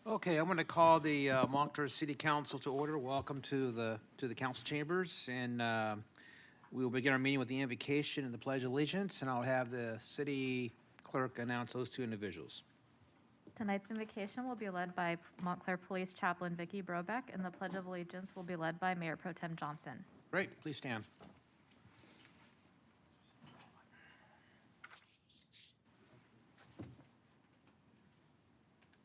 Okay, I'm going to call the Montclair City Council to order. Welcome to the council chambers, and we will begin our meeting with the invocation and the Pledge of Allegiance, and I'll have the city clerk announce those two individuals. Tonight's invocation will be led by Montclair Police Chaplain Vicki Brobeck, and the Pledge of Allegiance will be led by Mayor Pro Tem Johnson. Great, please stand.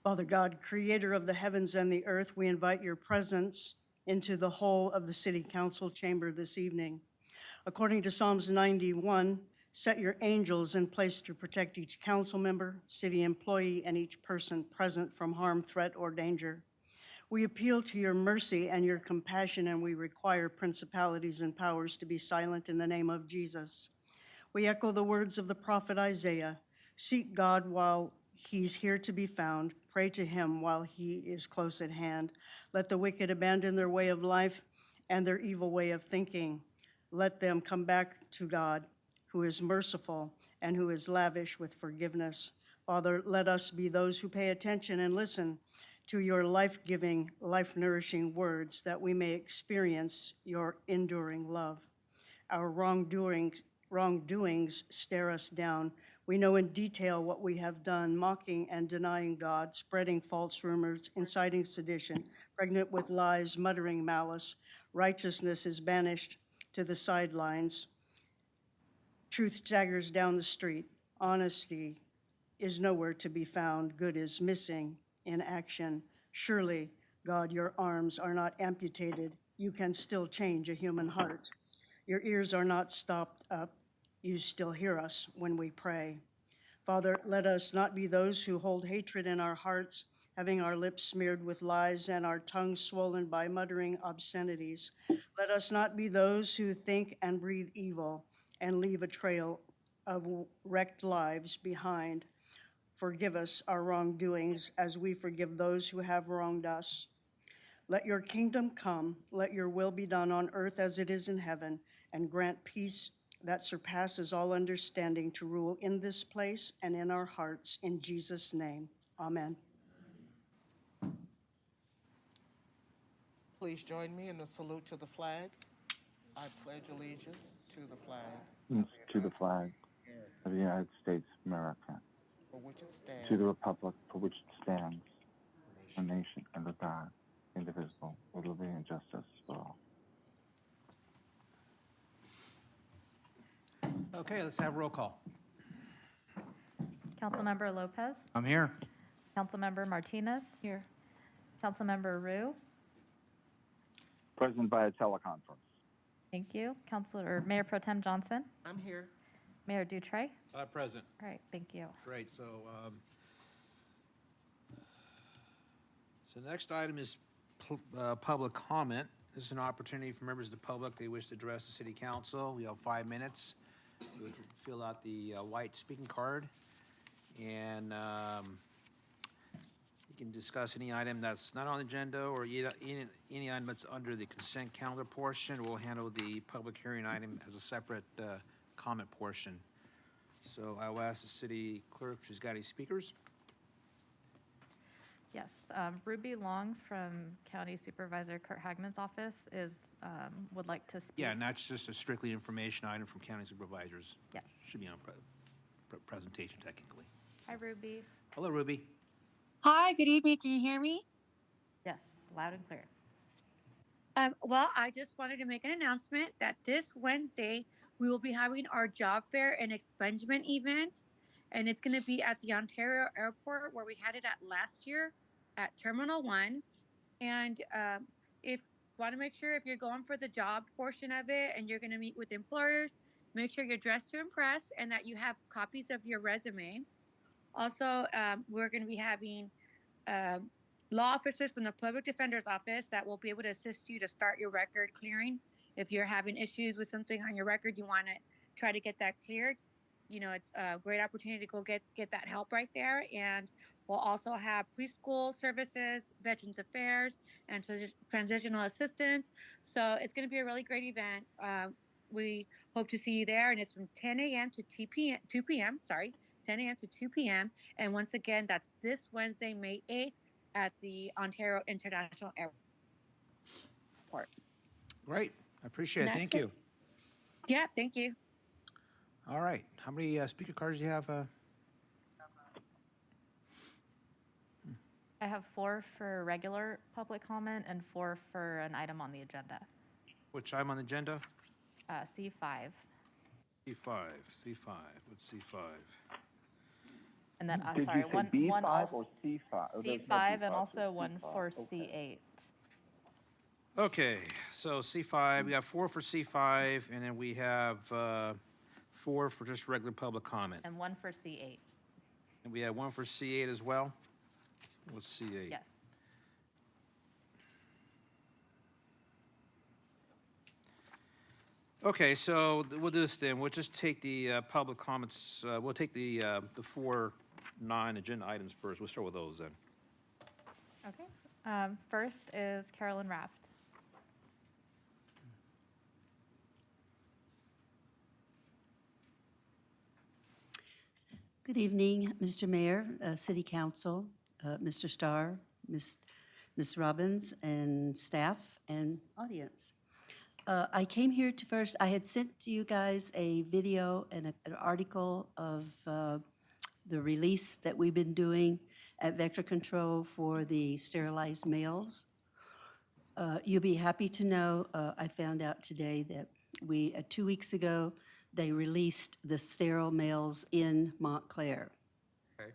Father God, creator of the heavens and the earth, we invite your presence into the whole of the city council chamber this evening. According to Psalms 91, set your angels in place to protect each council member, city employee, and each person present from harm, threat, or danger. We appeal to your mercy and your compassion, and we require principalities and powers to be silent in the name of Jesus. We echo the words of the prophet Isaiah, seek God while he's here to be found. Pray to him while he is close at hand. Let the wicked abandon their way of life and their evil way of thinking. Let them come back to God, who is merciful and who is lavish with forgiveness. Father, let us be those who pay attention and listen to your life-giving, life-nourishing words, that we may experience your enduring love. Our wrongdoings stare us down. We know in detail what we have done, mocking and denying God, spreading false rumors, inciting sedition, pregnant with lies, muttering malice. Righteousness is banished to the sidelines. Truth staggers down the street. Honesty is nowhere to be found. Good is missing in action. Surely, God, your arms are not amputated. You can still change a human heart. Your ears are not stopped up. You still hear us when we pray. Father, let us not be those who hold hatred in our hearts, having our lips smeared with lies and our tongues swollen by muttering obscenities. Let us not be those who think and breathe evil and leave a trail of wrecked lives behind. Forgive us our wrongdoings as we forgive those who have wronged us. Let your kingdom come, let your will be done on earth as it is in heaven, and grant peace that surpasses all understanding to rule in this place and in our hearts. In Jesus' name, amen. Please join me in the salute to the flag. I pledge allegiance to the flag To the flag of the United States of America, for which it stands, to the republic for which it stands, a nation under God, indivisible, with liberty and justice for all. Okay, let's have roll call. Councilmember Lopez. I'm here. Councilmember Martinez. Here. Councilmember Rue. Present via teleconference. Thank you. Mayor Pro Tem Johnson. I'm here. Mayor Dutray. Present. All right, thank you. Great. So the next item is public comment. This is an opportunity for members of the public they wish to address the city council. We have 5 minutes. You would fill out the white speaking card, and you can discuss any item that's not on the agenda or any item that's under the consent calendar portion. We'll handle the public hearing item as a separate comment portion. So I will ask the city clerk if she's got any speakers. Yes, Ruby Long from County Supervisor Kurt Hagman's office would like to speak. Yeah, and that's just a strictly information item from county supervisors. Yeah. Should be on presentation technically. Hi, Ruby. Hello, Ruby. Hi, good evening. Can you hear me? Yes, loud and clear. Well, I just wanted to make an announcement that this Wednesday we will be having our job fair and expungement event, and it's going to be at the Ontario Airport where we had it at last year at Terminal 1. And if you want to make sure if you're going for the job portion of it and you're going to meet with employers, make sure you're dressed to impress and that you have copies of your resume. Also, we're going to be having law officers from the Public Defender's Office that will be able to assist you to start your record clearing. If you're having issues with something on your record, you want to try to get that cleared. You know, it's a great opportunity to go get that help right there. And we'll also have preschool services, Veterans Affairs, and transitional assistance. So it's going to be a really great event. We hope to see you there. And it's from 10 a.m. to 2 p.m. 10 a.m. to 2 p.m. And once again, that's this Wednesday, May 8th at the Ontario International Airport. Great, I appreciate it, And thank that's it. you. Yeah, thank you. All right, how many speaker cards do you have? I have 4 for regular public comment and 4 for an item on the agenda. Which item on the agenda? C5. C5, what's C5? And then, Did sorry, you say one B5 also, or C5? Oh, there's no C5 and B5, also just one C5. for Okay. C8. Okay, so C5, we got 4 for C5, and then we have 4 for just regular public comment. And 1 for C8. And we have 1 for C8 as well? What's C8? Yes. Okay, so we'll do this then. We'll just take the public comments, we'll take the 4 non-agenda items first. We'll start with those then. Okay. First is Carolyn Raft. Good evening, Mr. Mayor, City Council, Mr. Starr, Ms. Robbins, and staff and audience. I came here to first, I had sent to you guys a video and an article of the release that we've been doing at Vector Control for the sterilized males. You'll be happy to know, I found out today that 2 weeks ago, they released the sterile males in Montclair. Okay.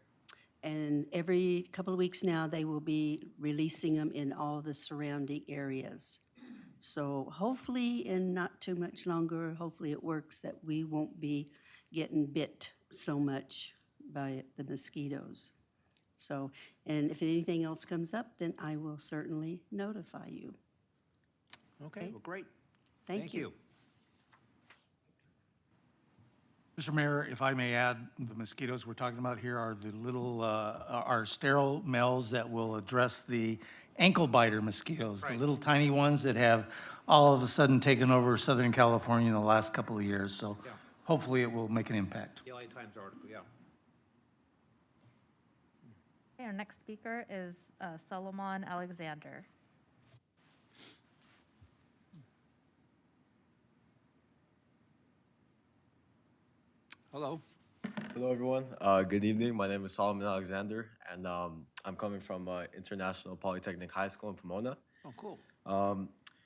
And every couple of weeks now, they will be releasing them in all the surrounding areas. So hopefully, in not too much longer, hopefully it works that we won't be getting bit so much by the mosquitoes. So, and if anything else comes up, then I will certainly notify you. Okay, well, great. Thank you. Mr. Mayor, if I may add, the mosquitoes we're talking about here are the little, are sterile males that will address the ankle biter mosquitoes, the Right. little tiny ones that have all of a sudden taken over Southern California in the last couple of years. So Yeah. hopefully it will make an impact. The LA Times article, yeah. Okay, our next speaker is Solomon Alexander. Hello. Hello, everyone. Good evening. My name is Solomon Alexander, and I'm coming from International Polytechnic High School in Pomona. Oh, cool.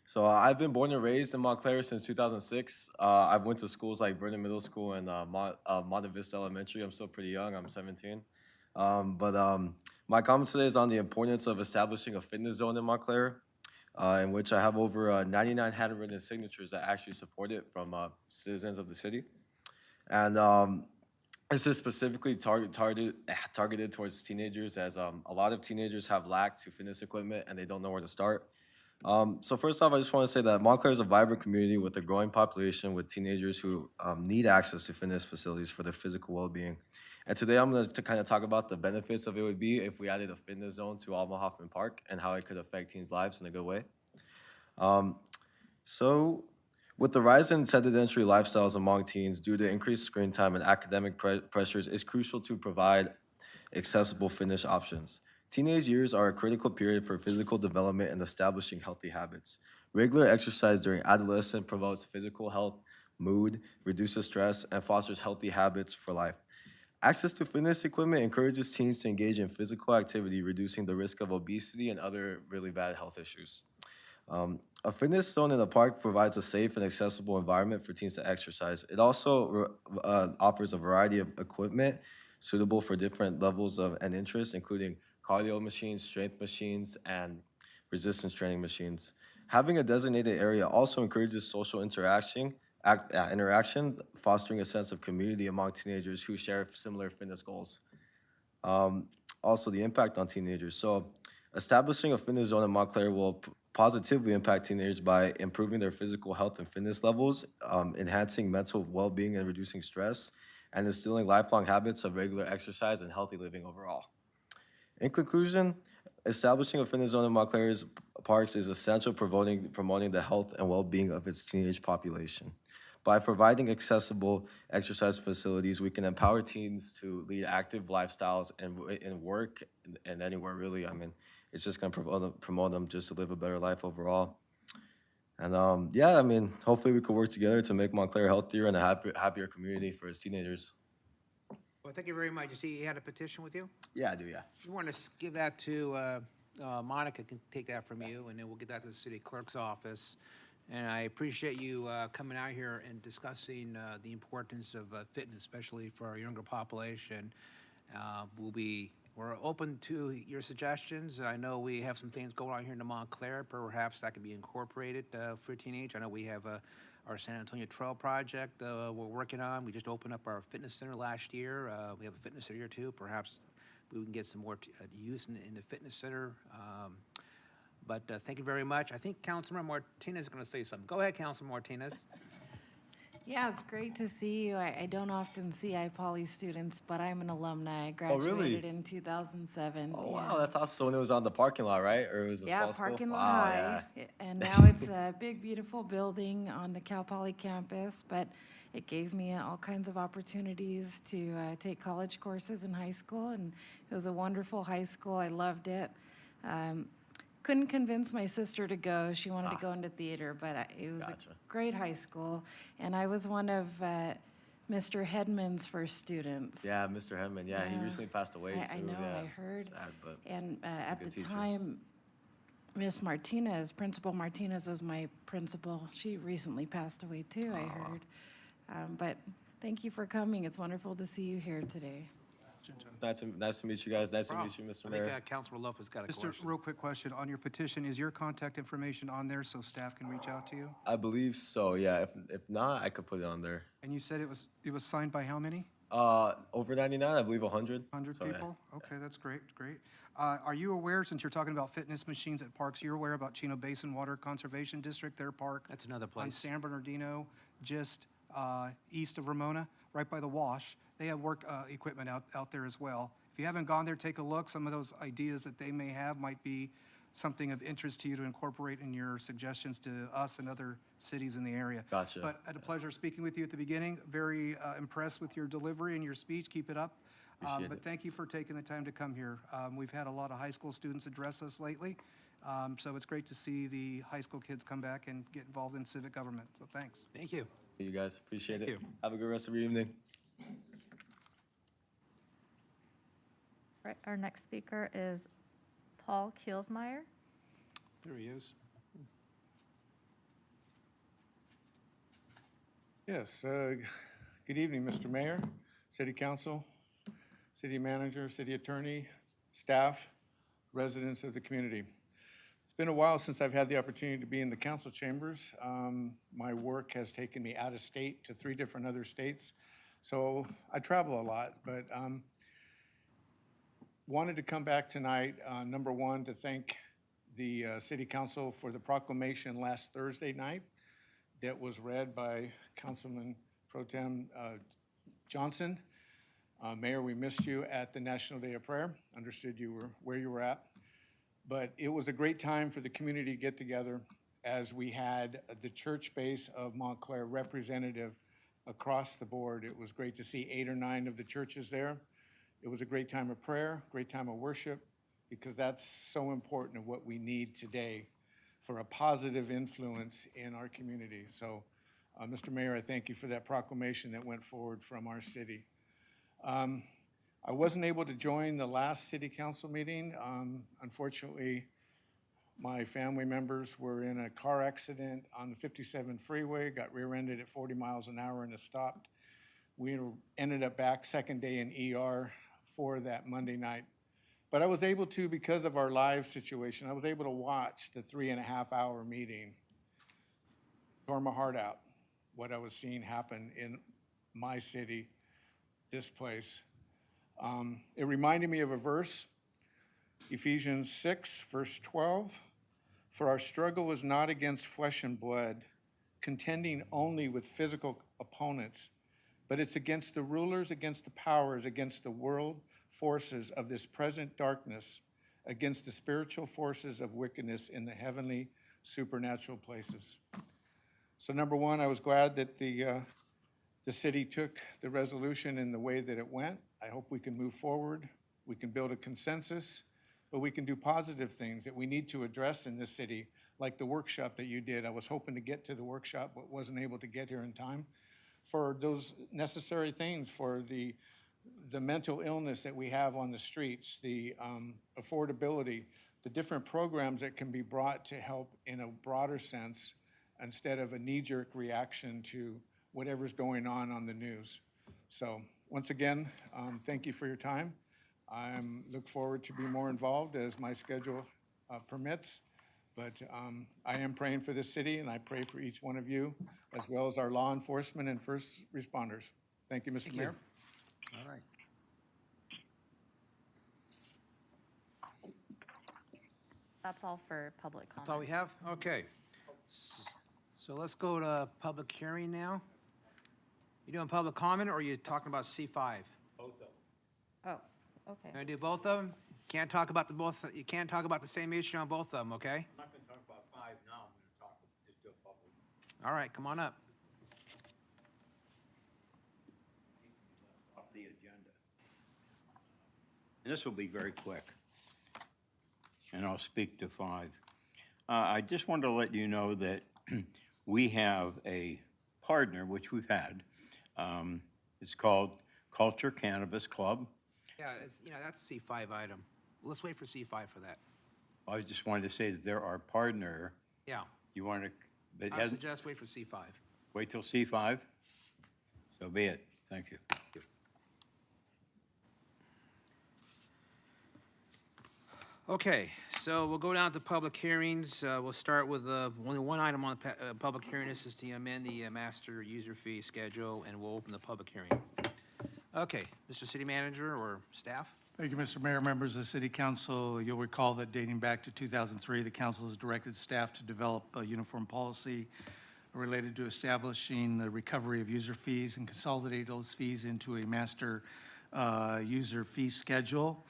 So I've been born and raised in Montclair since 2006. I went to schools like Vernon Middle School and Monte Vista Elementary. I'm still pretty young. I'm 17. My comment today is on the importance of establishing a fitness zone in Montclair, in which I have over 99 handwritten signatures that actually support it from citizens of the city. And this is specifically targeted towards teenagers, as a lot of teenagers have lack to fitness equipment and they don't know where to start. So first off, I just want to say that Montclair is a vibrant community with a growing population with teenagers who need access to fitness facilities for their physical well-being. And today I'm going to kind of talk about the benefits of it would be if we added a fitness zone to Alma Hoffman Park and how it could affect teens' lives in a good way. So with the rise in sedentary lifestyles among teens due to increased screen time and academic pressures, it's crucial to provide accessible fitness options. Teenage years are a critical period for physical development and establishing healthy habits. Regular exercise during adolescence promotes physical health, mood, reduces stress, and fosters healthy habits for life. Access to fitness equipment encourages teens to engage in physical activity, reducing the risk of obesity and other really bad health issues. A fitness zone in a park provides a safe and accessible environment for teens to exercise. It also offers a variety of equipment suitable for different levels of and interests, including cardio machines, strength machines, and resistance training machines. Having a designated area also encourages social interaction, fostering a sense of community among teenagers who share similar fitness goals. Also, the impact on teenagers. So, establishing a fitness zone in Montclair will positively impact teenagers by improving their physical health and fitness levels, enhancing mental well-being and reducing stress, and instilling lifelong habits of regular exercise and healthy living overall. In conclusion, establishing a fitness zone in Montclair's parks is essential promoting the health and well-being of its teenage population. By providing accessible exercise facilities, we can empower teens to lead active lifestyles and work and anywhere really. I mean, it's just going to promote them just to live a better life overall. And yeah, I mean, hopefully we could work together to make Montclair healthier and a happier community for its teenagers. Well, thank you very much. You see, you had a petition with you? Yeah, I do, yeah. You want to give that to, Monica can take that from you, and then we'll get that to the city clerk's office. And I appreciate you coming out here and discussing the importance of fitness, especially for our younger population. We're open to your suggestions. I know we have some things going on here in Montclair. Perhaps that could be incorporated for teenage. I know we have our San Antonio Trail project we're working on. We just opened up our fitness center last year. We have a fitness center here too. Perhaps we can get some more use in the fitness center. But thank you very much. I think Councilman Martinez is going to say something. Go ahead, Councilman Martinez. Yeah, it's great to see you. I don't often see iPoly students, but I'm an alumni. I Oh, really? graduated in 2007. Oh, yeah. wow, that's awesome. So when it was on the parking lot, right? Or it was a Yeah, small school? parking lot Wow, high. yeah. And now it's a big, beautiful building on the Cal Poly campus, but it gave me all kinds of opportunities to take college courses in high school, and it was a wonderful high school. I loved it. Couldn't convince my sister to go. She wanted to go into theater, but it was Gotcha. a great high school. And I was one of Mr. Hedman's first students. Yeah, Mr. Hedman. Yeah, he Yeah. recently passed away too. I know, yeah. I heard. Sad, but And at good the teacher. time, Miss Martinez, Principal Martinez was my principal. She recently passed away too, I heard. But thank you for coming. It's wonderful to see you here today. nice to meet you guys. Nice to Problem. meet you, Mr. I Mayor. think Councilman Lopez got a Just question. a real quick question. On your petition, is your contact information on there so staff can reach out to you? I believe so. Yeah. If not, I could put it on there. And you said it was signed by how many? Over 99, I believe 100. 100 So, yeah. people? Okay, that's great, great. Are you aware, since you're talking about fitness machines at parks, you're aware about Chino Basin Water Conservation District, their park? That's another On place. San Bernardino, just east of Ramona, right by the wash. They have work equipment out there as well. If you haven't gone there, take a look. Some of those ideas that they may have might be something of interest to you to incorporate in your suggestions to us and other cities in the area. Gotcha. But I had a pleasure speaking with you at the beginning. Very impressed with your delivery and your speech. Keep it up. Appreciate But it. thank you for taking the time to come here. We've had a lot of high school students address us lately. So it's great to see the high school kids come back and get involved in civic government. So thanks. Thank you. You guys appreciate Thank it. you. Have a good rest of your evening. Right, our next speaker is Paul Kielsmeyer. There he is. Yes, good evening, Mr. Mayor, City Council, City Manager, City Attorney, staff, residents of the community. It's been a while since I've had the opportunity to be in the council chambers. My work has taken me out of state to 3 different other states, so I travel a lot, but wanted to come back tonight, number one, to thank the City Council for the proclamation last Thursday night that was read by Councilman Pro Tem Johnson. Mayor, we missed you at the National Day of Prayer. Understood you were where you were at. But it was a great time for the community to get together as we had the church base of Montclair representative across the board. It was great to see 8 or 9 of the churches there. It was a great time of prayer, great time of worship, because that's so important of what we need today for a positive influence in our community. So, Mr. Mayor, I thank you for that proclamation that went forward from our city. I wasn't able to join the last city council meeting. Unfortunately, my family members were in a car accident on the 57 freeway, got rear-ended at 40 miles an hour and it stopped. We ended up back second day in ER for that Monday night. But I was able to, because of our live situation, I was able to watch the 3.5-hour meeting. Tore my heart out, what I was seeing happen in my city, this place. It reminded me of a verse, Ephesians 6, verse 12. For our struggle is not against flesh and blood, contending only with physical opponents, but it's against the rulers, against the powers, against the world forces of this present darkness, against the spiritual forces of wickedness in the heavenly supernatural places. So number one, I was glad that the city took the resolution in the way that it went. I hope we can move forward. We can build a consensus. but we can do positive things that we need to address in this city, like the workshop that you did. I was hoping to get to the workshop, but wasn't able to get here in time. For those necessary things, for the mental illness that we have on the streets, the affordability, the different programs that can be brought to help in a broader sense instead of a knee-jerk reaction to whatever's going on the news. So once again, thank you for your time. I look forward to be more involved as my schedule permits. But I am praying for this city, and I pray for each one of you, as well as our law enforcement and first responders. Thank you, Mr. Mayor. All right. That's all for public comment. That's all we have? Okay. So let's go to public hearing now. You doing public comment, or are you talking about C5? Oh, okay. Gonna do both of them? Can't talk about you can't talk about the same issue on both of them, okay? I'm not gonna talk about 5 now, I'm gonna talk, just do a public. All right, come on up. Off the agenda. And this will be very quick. And I'll speak to 5. I just wanted to let you know that we have a partner, which we've had. It's called Culture Cannabis Club. Yeah, that's a C5 item. Let's wait for C5 for that. I just wanted to say that they're our partner. Yeah, You want to, but I suggest wait for C5. wait till C5? So be it. Thank you. Okay, so we'll go down to public hearings. We'll start with only one item on the public hearing. This is to amend the master user fee schedule, and we'll open the public hearing. Okay, Mr. City Manager or staff? Thank you, Mr. Mayor, members of the City Council. You'll recall that dating back to 2003, the council has directed staff to develop a uniform policy related to establishing the recovery of user fees and consolidate those fees into a master user fee schedule.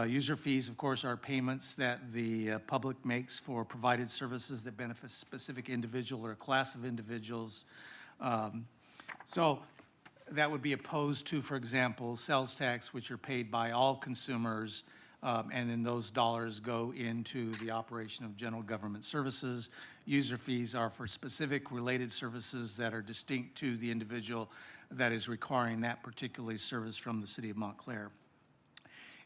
User fees, of course, are payments that the public makes for provided services that benefit a specific individual or a class of individuals. So that would be opposed to, for example, sales tax, which are paid by all consumers, and then those dollars go into the operation of general government services. User fees are for specific related services that are distinct to the individual that is requiring that particular service from the city of Montclair.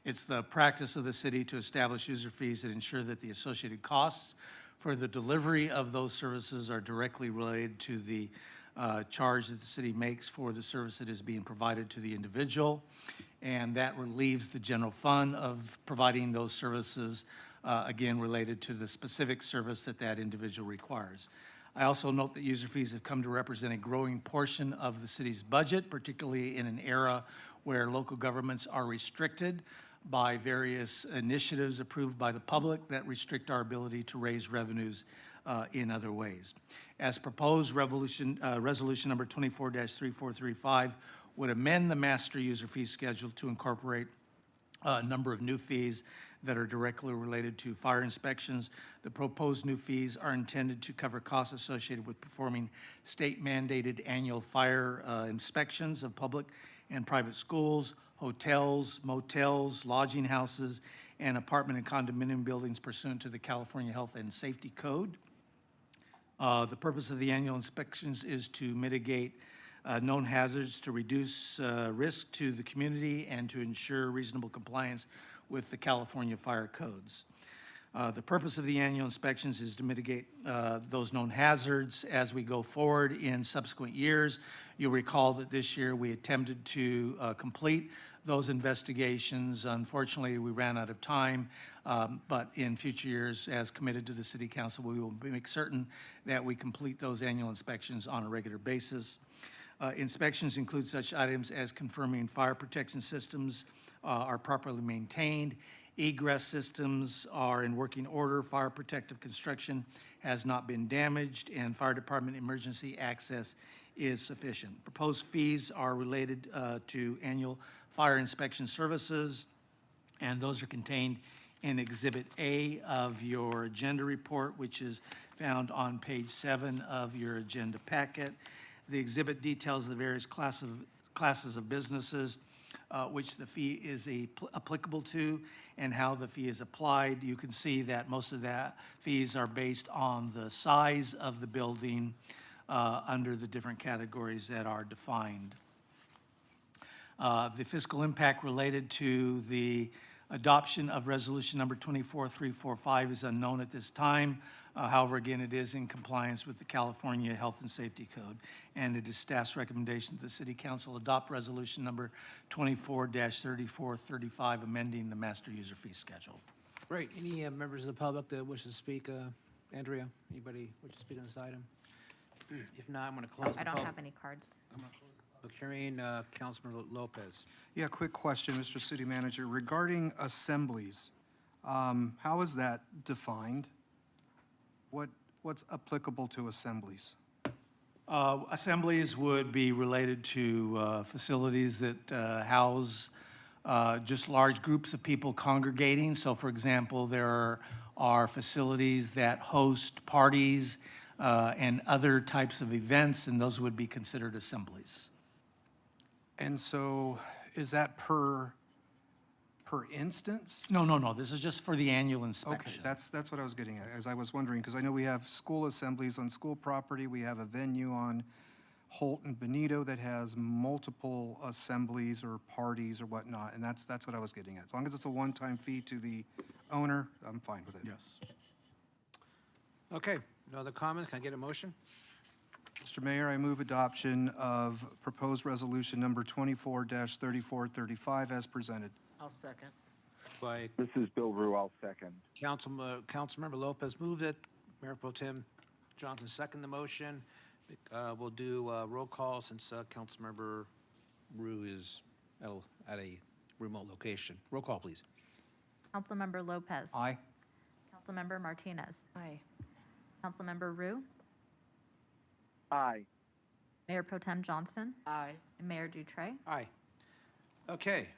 It's the practice of the city to establish user fees that ensure that the associated costs for the delivery of those services are directly related to the charge that the city makes for the service that is being provided to the individual. And that relieves the general fund of providing those services, again, related to the specific service that that individual requires. I also note that user fees have come to represent a growing portion of the city's budget, particularly in an era where local governments are restricted by various initiatives approved by the public that restrict our ability to raise revenues in other ways. As proposed, resolution number 24-3435 would amend the master user fee schedule to incorporate a number of new fees that are directly related to fire inspections. The proposed new fees are intended to cover costs associated with performing state-mandated annual fire inspections of public and private schools, hotels, motels, lodging houses, and apartment and condominium buildings pursuant to the California Health and Safety Code. The purpose of the annual inspections is to mitigate known hazards, to reduce risk to the community, and to ensure reasonable compliance with the California fire codes. The purpose of the annual inspections is to mitigate those known hazards as we go forward in subsequent years. You'll recall that this year we attempted to complete those investigations. Unfortunately, we ran out of time, but in future years, as committed to the City Council, we will make certain that we complete those annual inspections on a regular basis. Inspections include such items as confirming fire protection systems are properly maintained, egress systems are in working order, fire protective construction has not been damaged, and fire department emergency access is sufficient. Proposed fees are related to annual fire inspection services, and those are contained in Exhibit A of your agenda report, which is found on page 7 of your agenda packet. The exhibit details the various classes of businesses which the fee is applicable to, and how the fee is applied. You can see that most of the fees are based on the size of the building under the different categories that are defined. The fiscal impact related to the adoption of resolution number 24345 is unknown at this time. However, again, it is in compliance with the California Health and Safety Code, and it is staff's recommendation that the City Council adopt resolution number 24-3435, amending the master user fee schedule. Great. Any members of the public that wish to speak? Andrea, anybody wish to speak on this item? If not, I'm going to close the I public. don't have any cards. Public hearing. Councilmember Lopez. Yeah, quick question, Mr. City Manager. Regarding assemblies, how is that defined? What's applicable to assemblies? Assemblies would be related to facilities that house just large groups of people congregating. So for example, there are facilities that host parties and other types of events, and those would be considered assemblies. And so is that per instance? No. This is just for the annual Okay, inspection. that's what I was getting at, as I was wondering, because I know we have school assemblies on school property, we have a venue on Holt and Benito that has multiple assemblies or parties or whatnot, and that's what I was getting at. As long as it's a one-time fee to the owner, I'm fine with it. Yes. Okay. No other comments? Can I get a motion? Mr. Mayor, I move adoption of proposed resolution number 24-3435 as presented. I'll second. By This is Bill Rue, I'll second. Councilmember Lopez moved it. Mayor Pro Tem Johnson seconded the motion. We'll do roll call since Councilmember Rue is at a remote location. Roll call, please. Councilmember Lopez. Aye. Councilmember Martinez. Aye. Councilmember Rue. Aye. Mayor Pro Tem Johnson. Aye. And Mayor Dutray. Aye. Okay.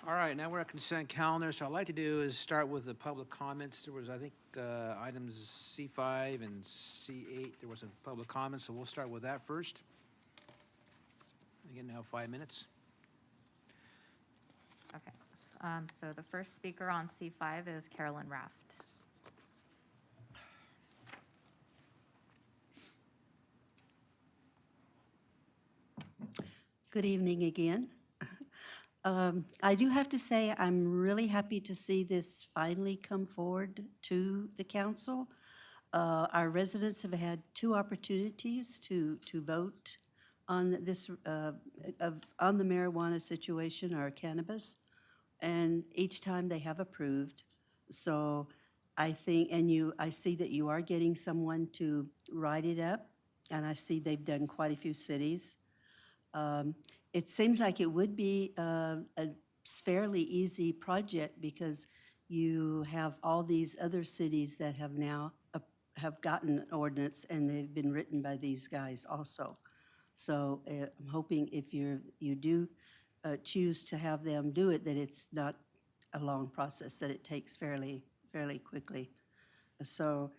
All right, now we're at consent calendar. So I'd like to do is start with the public comments. There was, I think, items C5 and C8. There was some public comments, so we'll start with that first. Again, now 5 minutes. Okay. So the first speaker on C5 is Carolyn Raft. Good evening again. I do have to say, I'm really happy to see this finally come forward to the council. Our residents have had 2 opportunities to vote on this, on the marijuana situation or cannabis, and each time they have approved. So I think, and I see that you are getting someone to write it up, and I see they've done quite a few cities. It seems like it would be a fairly easy project because you have all these other cities that have now have gotten an ordinance, and they've been written by these guys also. So I'm hoping if you do choose to have them do it, that it's not a long process, that it takes fairly quickly. So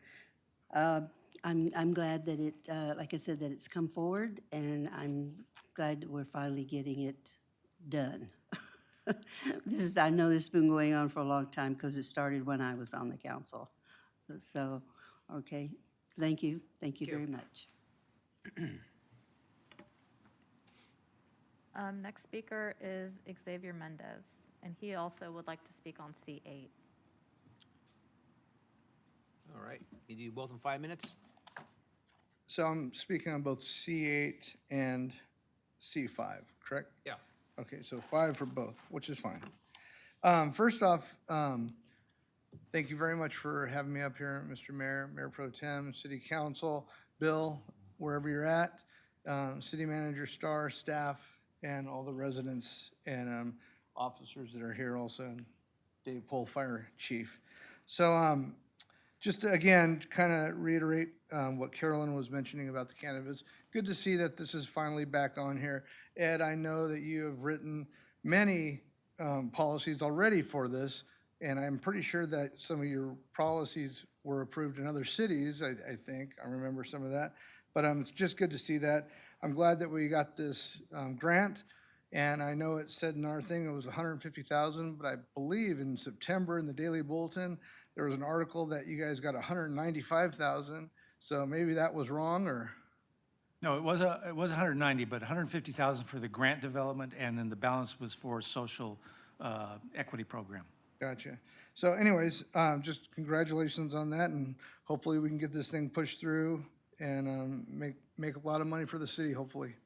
I'm glad that it, like I said, that it's come forward, and I'm glad that we're finally getting it done. I know this has been going on for a long time because it started when I was on the council. So, okay, thank you very much. Next speaker is Xavier Mendez, and he also would like to speak on C8. All right. You do both in 5 minutes? So I'm speaking on both C8 and C5, correct? Yeah. Okay, so 5 for both, which is fine. First off, thank you very much for having me up here, Mr. Mayor, Mayor Pro Tem, City Council, Bill, wherever you're at, City Manager, Star, staff, and all the residents and officers that are here also, and Dave Pohl, Fire Chief. So just to, again, kind of reiterate what Carolyn was mentioning about the cannabis. Good to see that this is finally back on here. Ed, I know that you have written many policies already for this, and I'm pretty sure that some of your policies were approved in other cities, I think. I remember some of that. But it's just good to see that. I'm glad that we got this grant, And I know it said in our thing it was 150,000, but I believe in September in the Daily Bulletin, there was an article that you guys got 195,000. So maybe that was wrong, or? No, it was 190, but 150,000 for the grant development, and then the balance was for social equity program. Gotcha. So anyways, just congratulations on that, and hopefully we can get this thing pushed through and make a lot of money for the city, hopefully.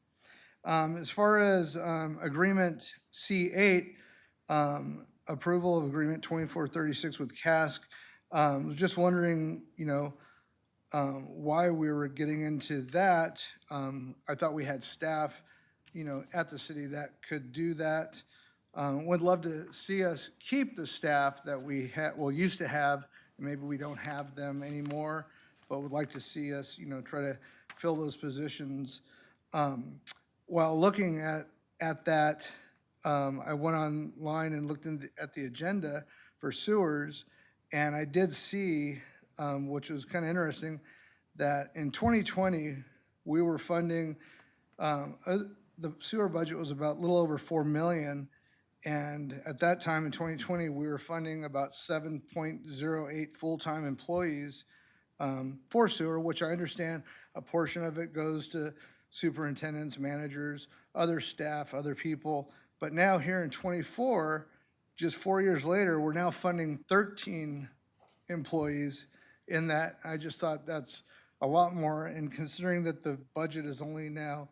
As far as Agreement C8, approval of Agreement 2436 with CASC, was just wondering, why we were getting into that. I thought we had staff, at the city that could do that. Would love to see us keep the staff that we used to have. Maybe we don't have them anymore, but would like to see us, try to fill those positions. While looking at that, I went online and looked at the agenda for sewers, and I did see, which was kind of interesting, that in 2020, we were funding, the sewer budget was about a little over 4 million. And at that time in 2020, we were funding about 7.08 full-time employees for sewer, which I understand a portion of it goes to superintendents, managers, other staff, other people. But now here in 24, just 4 years later, we're now funding 13 employees in that. I just thought that's a lot more. And considering that the budget is only now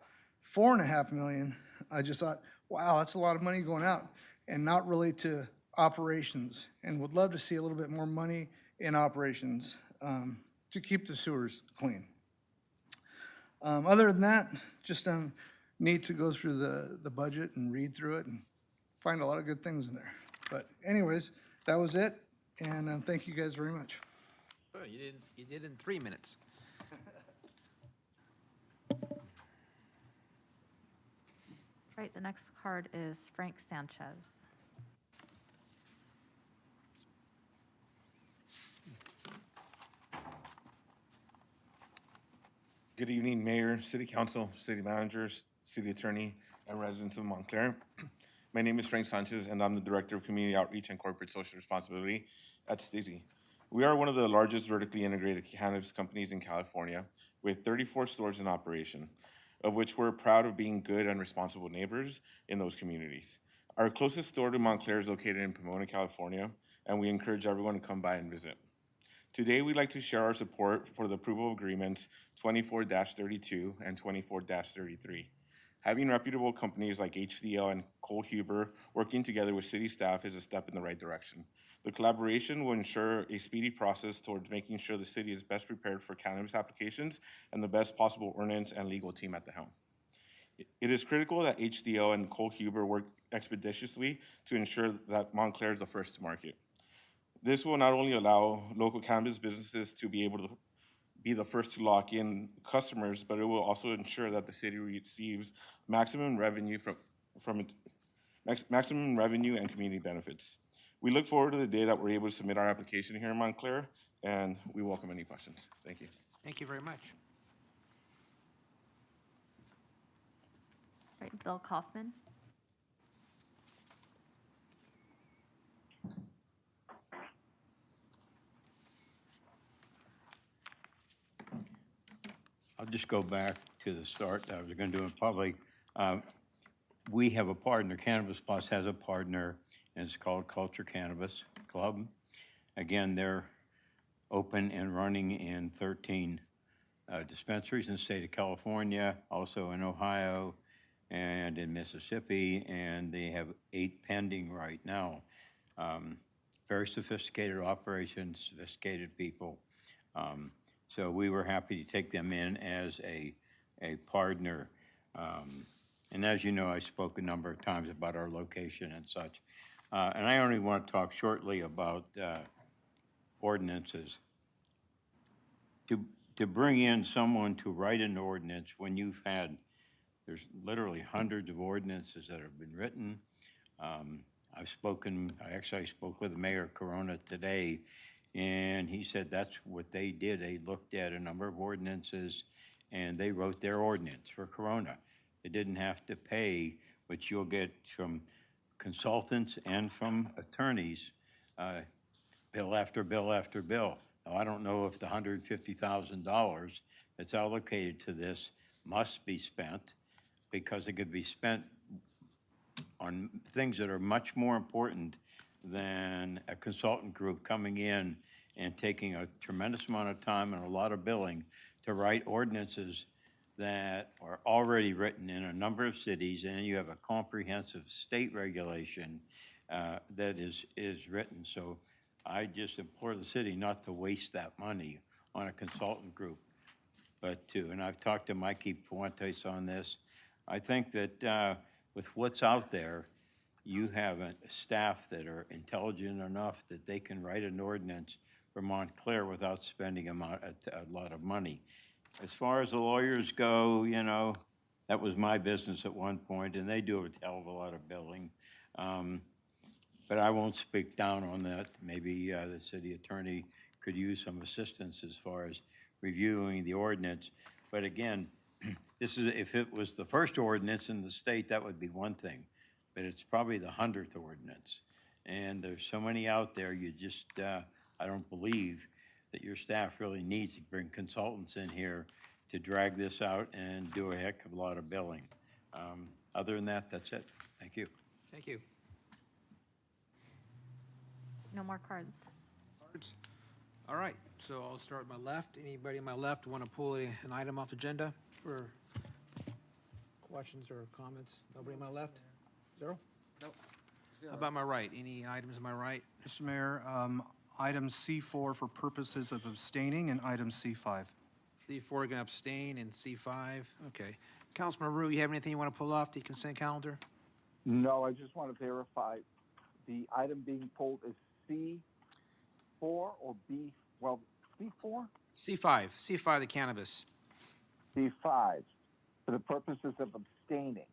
4.5 million, I just thought, wow, that's a lot of money going out and not really to operations, and would love to see a little bit more money in operations to keep the sewers clean. Other than that, just need to go through the budget and read through it and find a lot of good things in there. But anyways, that was it, and thank you guys very much. Oh, you did in 3 minutes. Right, the next card is Frank Sanchez. Good evening, Mayor, City Council, City Managers, City Attorney, and residents of Montclair. My name is Frank Sanchez, and I'm the Director of Community Outreach and Corporate Social Responsibility at Stizy. We are one of the largest vertically integrated cannabis companies in California, with 34 stores in operation, of which we're proud of being good and responsible neighbors in those communities. Our closest store to Montclair is located in Pomona, California, and we encourage everyone to come by and visit. Today, we'd like to share our support for the approval of agreements 24-32 and 24-33. Having reputable companies like HDL and Cole Huber working together with city staff is a step in the right direction. The collaboration will ensure a speedy process towards making sure the city is best prepared for cannabis applications and the best possible ordinance and legal team at the helm. It is critical that HDL and Cole Huber work expeditiously to ensure that Montclair is the first to market. This will not only allow local cannabis businesses to be able to be the first to lock in customers, but it will also ensure that the city receives maximum revenue maximum revenue and community benefits. We look forward to the day that we're able to submit our application here in Montclair, and we welcome any questions. Thank you. Thank you very much. Right, Bill Kaufman. I'll just go back to the start that I was going to do in public. We have a partner, Cannabis Plus has a partner, and it's called Culture Cannabis Club. Again, they're open and running in 13 dispensaries in the state of California, also in Ohio and in Mississippi, and they have 8 pending right now. Very sophisticated operations, sophisticated people. So we were happy to take them in as a partner. And as you know, I spoke a number of times about our location and such. And I only want to talk shortly about ordinances. To bring in someone to write an ordinance when there's literally hundreds of ordinances that have been written. I spoke with Mayor Corona today, and he said that's what they did. They looked at a number of ordinances, and they wrote their ordinance for Corona. They didn't have to pay which you'll get from consultants and from attorneys, bill after bill after bill. Now, I don't know if the $150,000 that's allocated to this must be spent, because it could be spent on things that are much more important than a consultant group coming in and taking a tremendous amount of time and a lot of billing to write ordinances that are already written in a number of cities, and you have a comprehensive state regulation that is written. So I just implore the city not to waste that money on a consultant group, but and I've talked to Mikey Puentes on this. I think that with what's out there, you have a staff that are intelligent enough that they can write an ordinance for Montclair without spending a lot of money. As far as the lawyers go, you know, that was my business at one point, and they do a hell of a lot of billing. But I won't speak down on that. Maybe the city attorney could use some assistance as far as reviewing the ordinance. But again, if it was the first ordinance in the state, that would be one thing. But it's probably the 100th ordinance. And there's so many out there, you just, I don't believe that your staff really needs to bring consultants in here to drag this out and do a heck of a lot of billing. Other than that, that's it. Thank you. Thank you. No more cards. Cards? All right, so I'll start with my left. Anybody on my left want to pull an item off agenda for questions or comments? Nobody on my left? Zero? Nope. How about my right? Any items on my right? Mr. Mayor, item C4 for purposes of abstaining, and item C5. C4 can abstain, and C5, okay. Councilman Rue, you have anything you want to pull off the consent calendar? No, I just want to verify the item being pulled is C4 or B, well, C4? C5, the cannabis. C5, for the purposes of abstaining.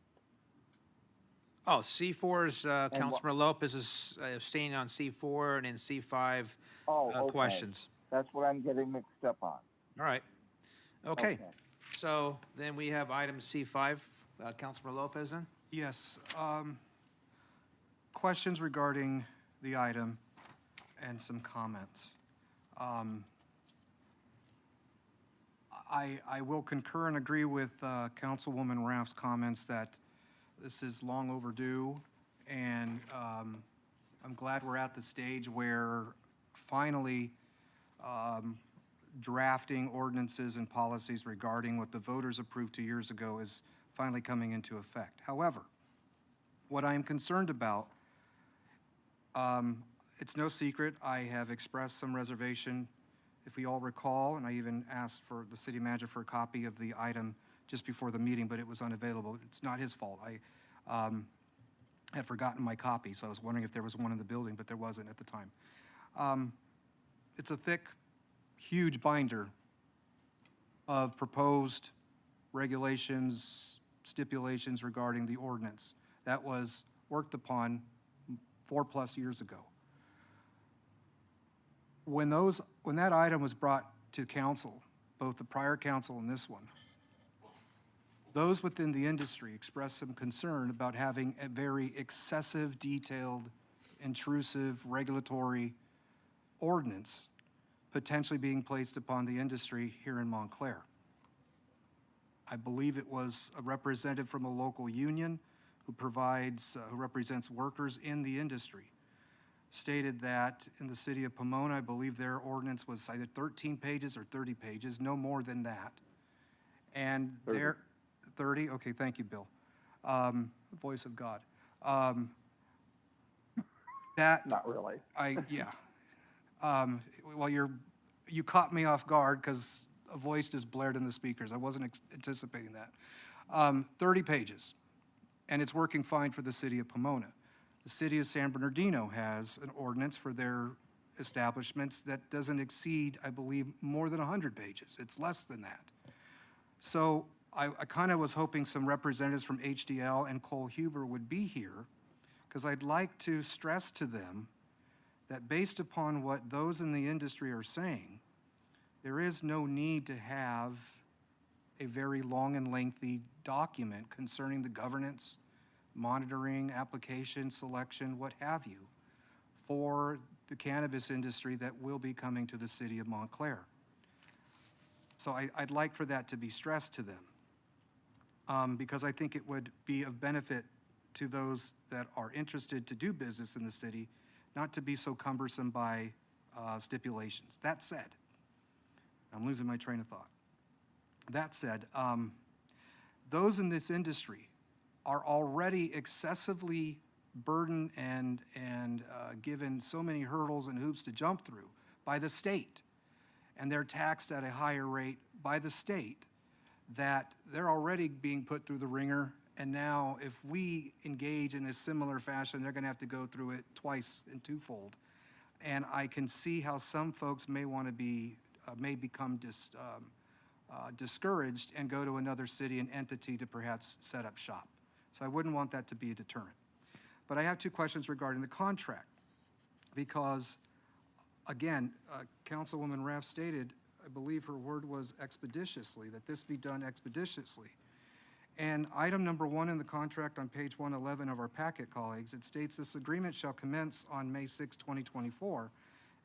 Oh, C4 is, Councilman Lopez is abstaining on C4, and then C5 Okay. questions. That's what I'm getting mixed up on. All right. Okay. So then we have item C5, Councilman Lopez then? Yes. Questions regarding the item and some comments. I will concur and agree with Councilwoman Raff's comments that this is long overdue, and I'm glad we're at the stage where finally drafting ordinances and policies regarding what the voters approved 2 years ago is finally coming into effect. However, what I am concerned about, it's no secret, I have expressed some reservation, if we all recall, and I even asked for the city manager for a copy of the item just before the meeting, but it was unavailable. It's not his fault. I had forgotten my copy, so I was wondering if there was one in the building, but there wasn't at the time. It's a thick, huge binder of proposed regulations, stipulations regarding the ordinance that was worked upon 4+ years ago. When that item was brought to council, both the prior council and this one, those within the industry expressed some concern about having a very excessive, detailed, intrusive regulatory ordinance potentially being placed upon the industry here in Montclair. I believe it was a representative from a local union who represents workers in the industry, stated that in the city of Pomona, I believe their ordinance was either 13 pages or 30 pages, no more than that. And their 30, okay, thank you, Bill. Voice of God. That Not really. Well, you caught me off guard because a voice just blared in the speakers. I wasn't anticipating that. 30 pages, and it's working fine for the city of Pomona. The city of San Bernardino has an ordinance for their establishments that doesn't exceed, I believe, more than 100 pages. It's less than that. So I kind of was hoping some representatives from HDL and Cole Huber would be here, because I'd like to stress to them that based upon what those in the industry are saying, there is no need to have a very long and lengthy document concerning the governance, monitoring, application, selection, what have you, for the cannabis industry that will be coming to the city of Montclair. So I'd like for that to be stressed to them, because I think it would be of benefit to those that are interested to do business in the city, not to be so cumbersome by stipulations. That said, I'm losing my train of thought. That said, those in this industry are already excessively burdened and given so many hurdles and hoops to jump through by the state, and they're taxed at a higher rate by the state, that they're already being put through the ringer. And now if we engage in a similar fashion, they're going to have to go through it twice and twofold. And I can see how some folks may want to be, may become discouraged and go to another city and entity to perhaps set up shop. So I wouldn't want that to be a deterrent. But I have two questions regarding the contract, because, again, Councilwoman Raff stated, I believe her word was expeditiously, that this be done expeditiously. And item number 1 in the contract on page 111 of our packet, colleagues, it states this agreement shall commence on May 6, 2024,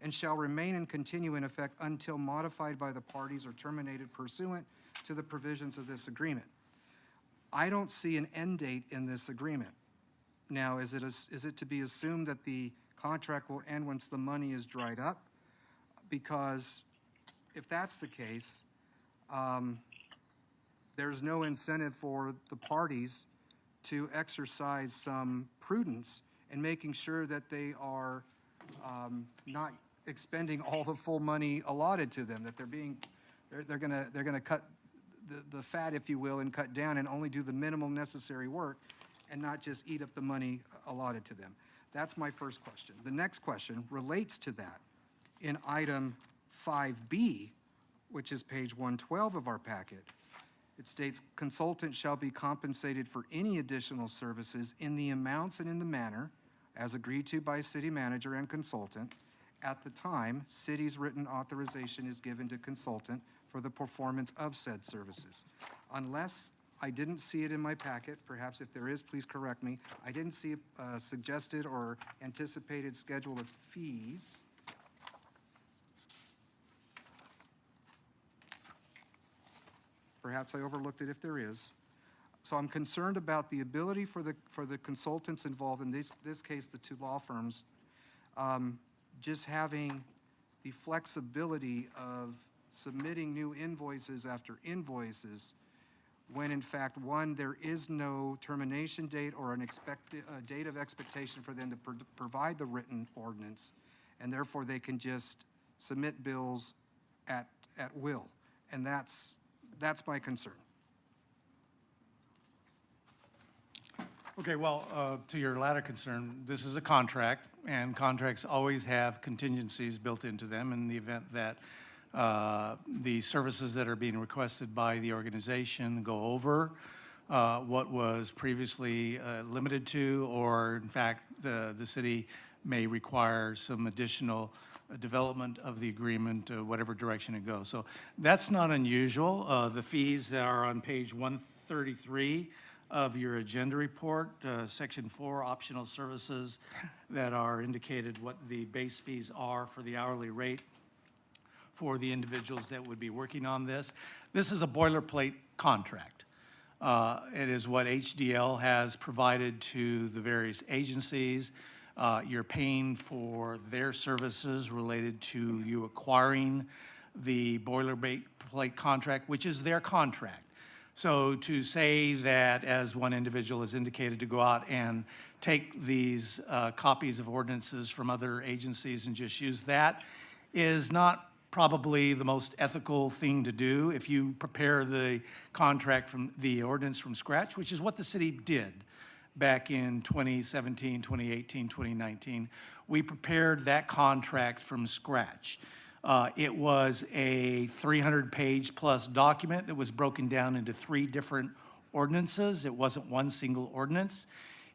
and shall remain and continue in effect until modified by the parties or terminated pursuant to the provisions of this agreement. I don't see an end date in this agreement. Now, is it to be assumed that the contract will end once the money is dried up? Because if that's the case, there's no incentive for the parties to exercise some prudence in making sure that they are not expending all the full money allotted to them, that they're gonna cut the fat, if you will, and cut down and only do the minimal necessary work and not just eat up the money allotted to them. That's my first question. The next question relates to that. In item 5B, which is page 112 of our packet, it states, consultant shall be compensated for any additional services in the amounts and in the manner as agreed to by city manager and consultant at the time city's written authorization is given to consultant for the performance of said services. Unless I didn't see it in my packet, perhaps if there is, please correct me, I didn't see a suggested or anticipated schedule of fees. Perhaps I overlooked it if there is. So I'm concerned about the ability for the consultants involved, in this case, the two law firms, just having the flexibility of submitting new invoices after invoices when in fact, one, there is no termination date or a date of expectation for them to provide the written ordinance, and therefore they can just submit bills at will. And that's my concern. Okay, well, to your latter concern, this is a contract, and contracts always have contingencies built into them in the event that the services that are being requested by the organization go over what was previously limited to, or in fact, the city may require some additional development of the agreement, whatever direction it goes. So that's not unusual. The fees that are on page 133 of your agenda report, section 4, optional services that are indicated what the base fees are for the hourly rate for the individuals that would be working on this. This is a boilerplate contract. It is what HDL has provided to the various agencies. You're paying for their services related to you acquiring the boilerplate contract, which is their contract. So to say that, as one individual has indicated, to go out and take these copies of ordinances from other agencies and just use that is not probably the most ethical thing to do. If you prepare the contract from the ordinance from scratch, which is what the city did back in 2017, 2018, 2019, we prepared that contract from scratch. It was a 300-page plus document that was broken down into 3 different ordinances. It wasn't one single ordinance.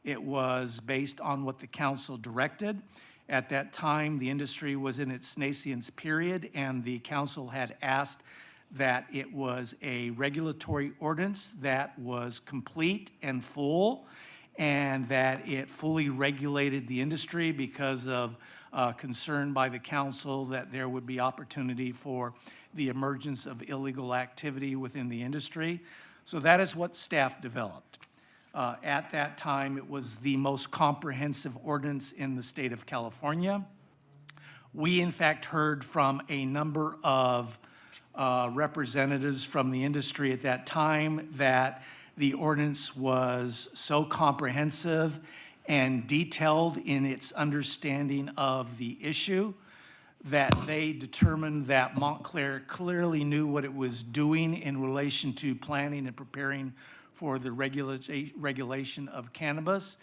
It was based on what the council directed. At that time, the industry was in its nascence period, and the council had asked that it was a regulatory ordinance that was complete and full, and that it fully regulated the industry because of concern by the council that there would be opportunity for the emergence of illegal activity within the industry. So that is what staff developed. At that time, it was the most comprehensive ordinance in the state of California. We, in fact, heard from a number of representatives from the industry at that time that the ordinance was so comprehensive and detailed in its understanding of the issue that they determined that Montclair clearly knew what it was doing in relation to planning and preparing for the regulation of cannabis.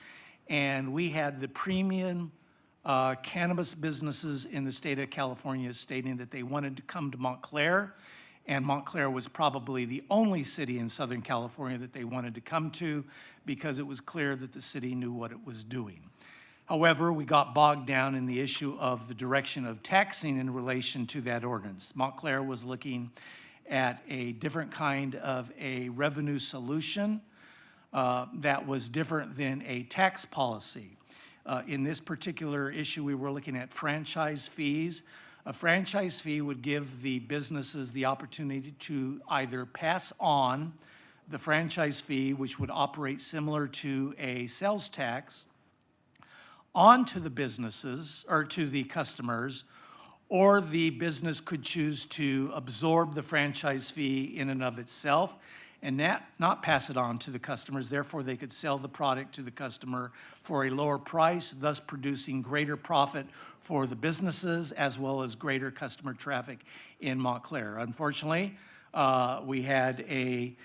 And we had the premium cannabis businesses in the state of California stating that they wanted to come to Montclair, and Montclair was probably the only city in Southern California that they wanted to come to because it was clear that the city knew what it was doing. However, we got bogged down in the issue of the direction of taxing in relation to that ordinance. Montclair was looking at a different kind of a revenue solution that was different than a tax policy. In this particular issue, we were looking at franchise fees. A franchise fee would give the businesses the opportunity to either pass on the franchise fee, which would operate similar to a sales tax, onto the businesses or to the customers, or the business could choose to absorb the franchise fee in and of itself and not pass it on to the customers. Therefore, they could sell the product to the customer for a lower price, thus producing greater profit for the businesses as well as greater customer traffic in Montclair. Unfortunately, we had a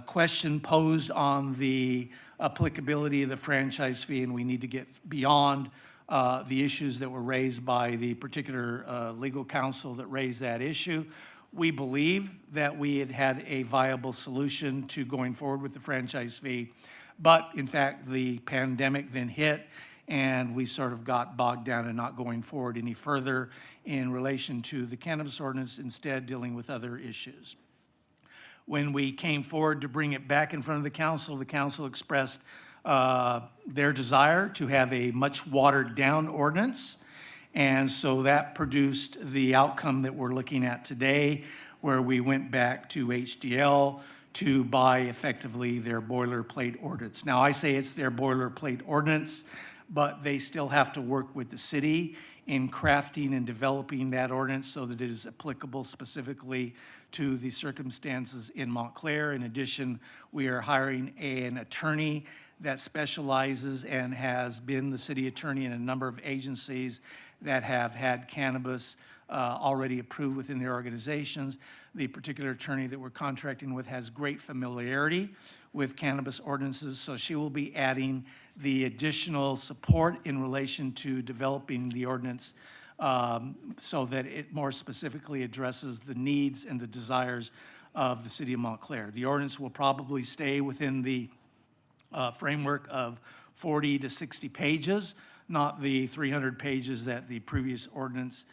question posed on the applicability of the franchise fee, and we need to get beyond the issues that were raised by the particular legal counsel that raised that issue. We believe that we had had a viable solution to going forward with the franchise fee, but in fact, the pandemic then hit, and we sort of got bogged down in not going forward any further in relation to the cannabis ordinance, instead dealing with other issues. When we came forward to bring it back in front of the council expressed their desire to have a much watered down ordinance. And so that produced the outcome that we're looking at today, where we went back to HDL to buy effectively their boilerplate ordinance. Now, I say it's their boilerplate ordinance, but they still have to work with the city in crafting and developing that ordinance so that it is applicable specifically to the circumstances in Montclair. In addition, we are hiring an attorney that specializes and has been the city attorney in a number of agencies that have had cannabis already approved within their organizations. The particular attorney that we're contracting with has great familiarity with cannabis ordinances, so she will be adding the additional support in relation to developing the ordinance so that it more specifically addresses the needs and the desires of the city of Montclair. The ordinance will probably stay within the framework of 40 to 60 pages, not the 300 pages that the previous ordinance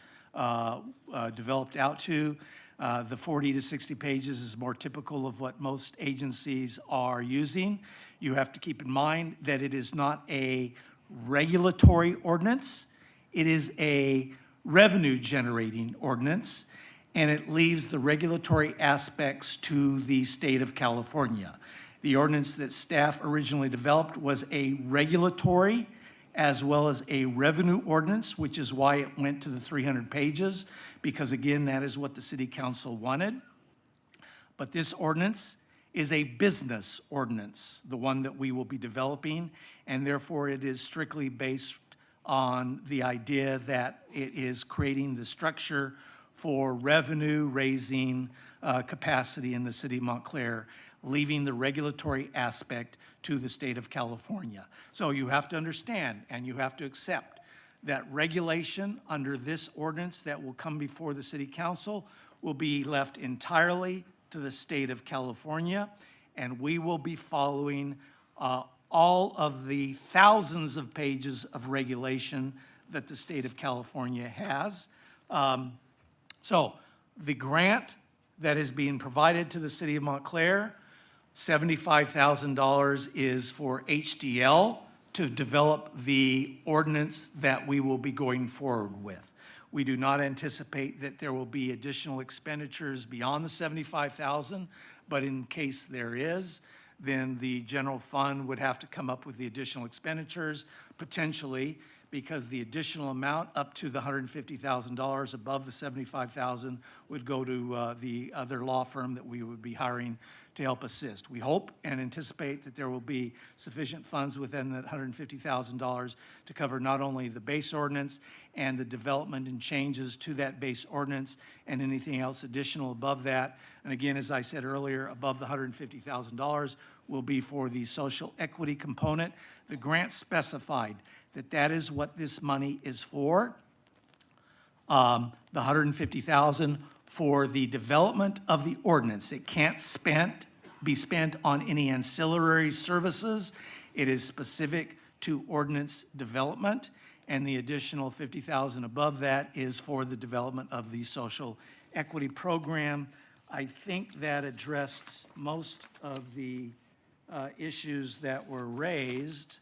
developed out to. The 40 to 60 pages is more typical of what most agencies are using. You have to keep in mind that it is not a regulatory ordinance. It is a revenue-generating ordinance, and it leaves the regulatory aspects to the state of California. The ordinance that staff originally developed was a regulatory as well as a revenue ordinance, which is why it went to the 300 pages, because again, that is what the city council wanted. But this ordinance is a business ordinance, the one that we will be developing, and therefore it is strictly based on the idea that it is creating the structure for revenue-raising capacity in the city of Montclair, leaving the regulatory aspect to the state of California. So you have to understand and you have to accept that regulation under this ordinance that will come before the city council will be left entirely to the state of California, and we will be following all of the thousands of pages of regulation that the state of California has. So the grant that is being provided to the city of Montclair $75,000 is for HDL to develop the ordinance that we will be going forward with. We do not anticipate that there will be additional expenditures beyond the $75,000, but in case there is, then the general fund would have to come up with the additional expenditures, potentially, because the additional amount up to the $150,000 above the $75,000 would go to the other law firm that we would be hiring to help assist. We hope and anticipate that there will be sufficient funds within that $150,000 to cover not only the base ordinance and the development and changes to that base ordinance and anything else additional above that. And again, as I said earlier, above the $150,000 will be for the social equity component. The grant specified that that is what this money is for. The $150,000 for the development of the ordinance. It can't be spent on any ancillary services. It is specific to ordinance development, and the additional $50,000 above that is for the development of the social equity program. I think that addressed most of the issues that were raised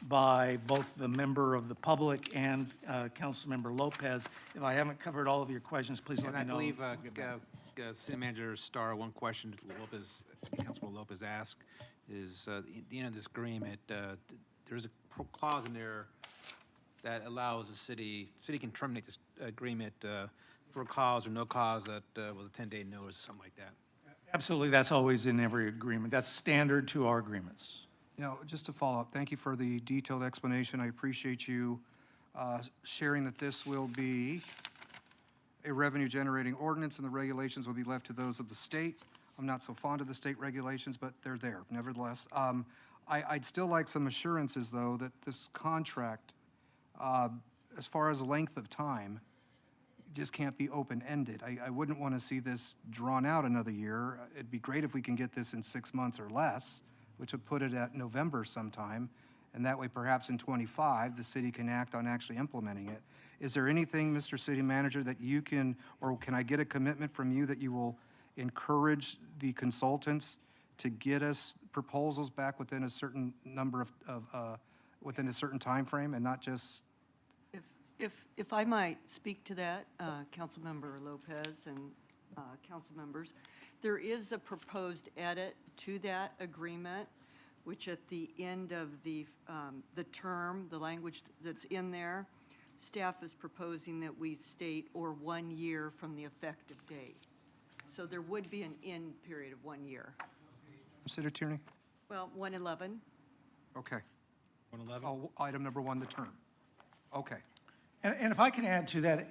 by both the member of the public and Councilmember Lopez. If I haven't covered all of your questions, please let me know. And I believe City Manager Starr, one question Councilman Lopez asked is, at the end of this agreement, there's a clause in there that allows the city can terminate this agreement for a cause or no cause that with a 10-day notice or something like that. Absolutely, that's always in every agreement. That's standard to our agreements. You know, just to follow up, thank you for the detailed explanation. I appreciate you sharing that this will be a revenue-generating ordinance and the regulations will be left to those of the state. I'm not so fond of the state regulations, but they're there nevertheless. I'd still like some assurances, though, that this contract, as far as length of time, just can't be open-ended. I wouldn't want to see this drawn out another year. It'd be great if we can get this in 6 months or less, which would put it at November sometime, and that way perhaps in '25, the city can act on actually implementing it. Is there anything, Mr. City Manager, that you can, or can I get a commitment from you that you will encourage the consultants to get us proposals back within a certain number of within a certain time frame and not just? If I might speak to that, Councilmember Lopez and council members, there is a proposed edit to that agreement, which at the end of the term, the language that's in there, staff is proposing that we state or 1 year from the effective date. So there would be an end period of 1 year. City Attorney? Well, 111. Okay. 111? Oh, item number 1, the term. Okay. And if I can add to that,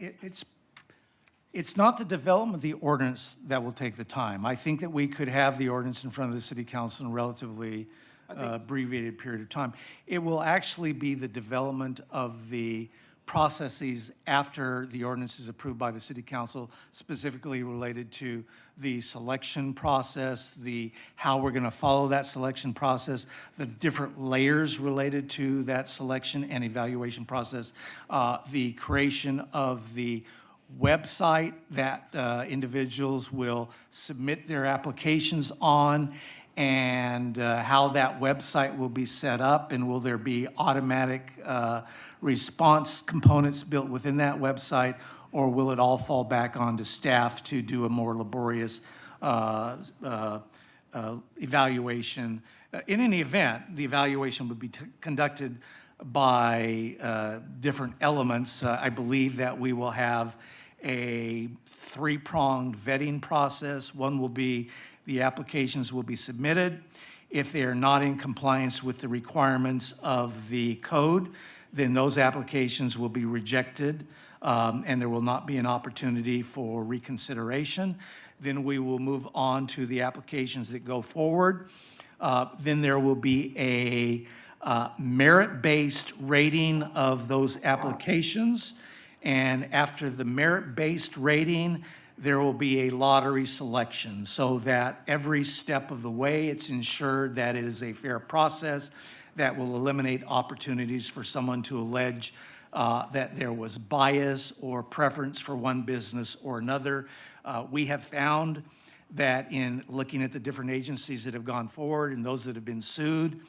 it's not the development of the ordinance that will take the time. I think that we could have the ordinance in front of the city council in a relatively abbreviated period of time. It will actually be the development of the processes after the ordinance is approved by the city council, specifically related to the selection process, how we're going to follow that selection process, the different layers related to that selection and evaluation process, the creation of the website that individuals will submit their applications on, and how that website will be set up, and will there be automatic response components built within that website, or will it all fall back onto staff to do a more laborious evaluation? In any event, the evaluation would be conducted by different elements. I believe that we will have a 3-pronged vetting process. One will be the applications will be submitted. If they are not in compliance with the requirements of the code, then those applications will be rejected, and there will not be an opportunity for reconsideration. Then we will move on to the applications that go forward. Then there will be a merit-based rating of those applications, and after the merit-based rating, there will be a lottery selection, so that every step of the way it's ensured that it is a fair process that will eliminate opportunities for someone to allege that there was bias or preference for one business or another. We have found that in looking at the different agencies that have gone forward and those that have been sued,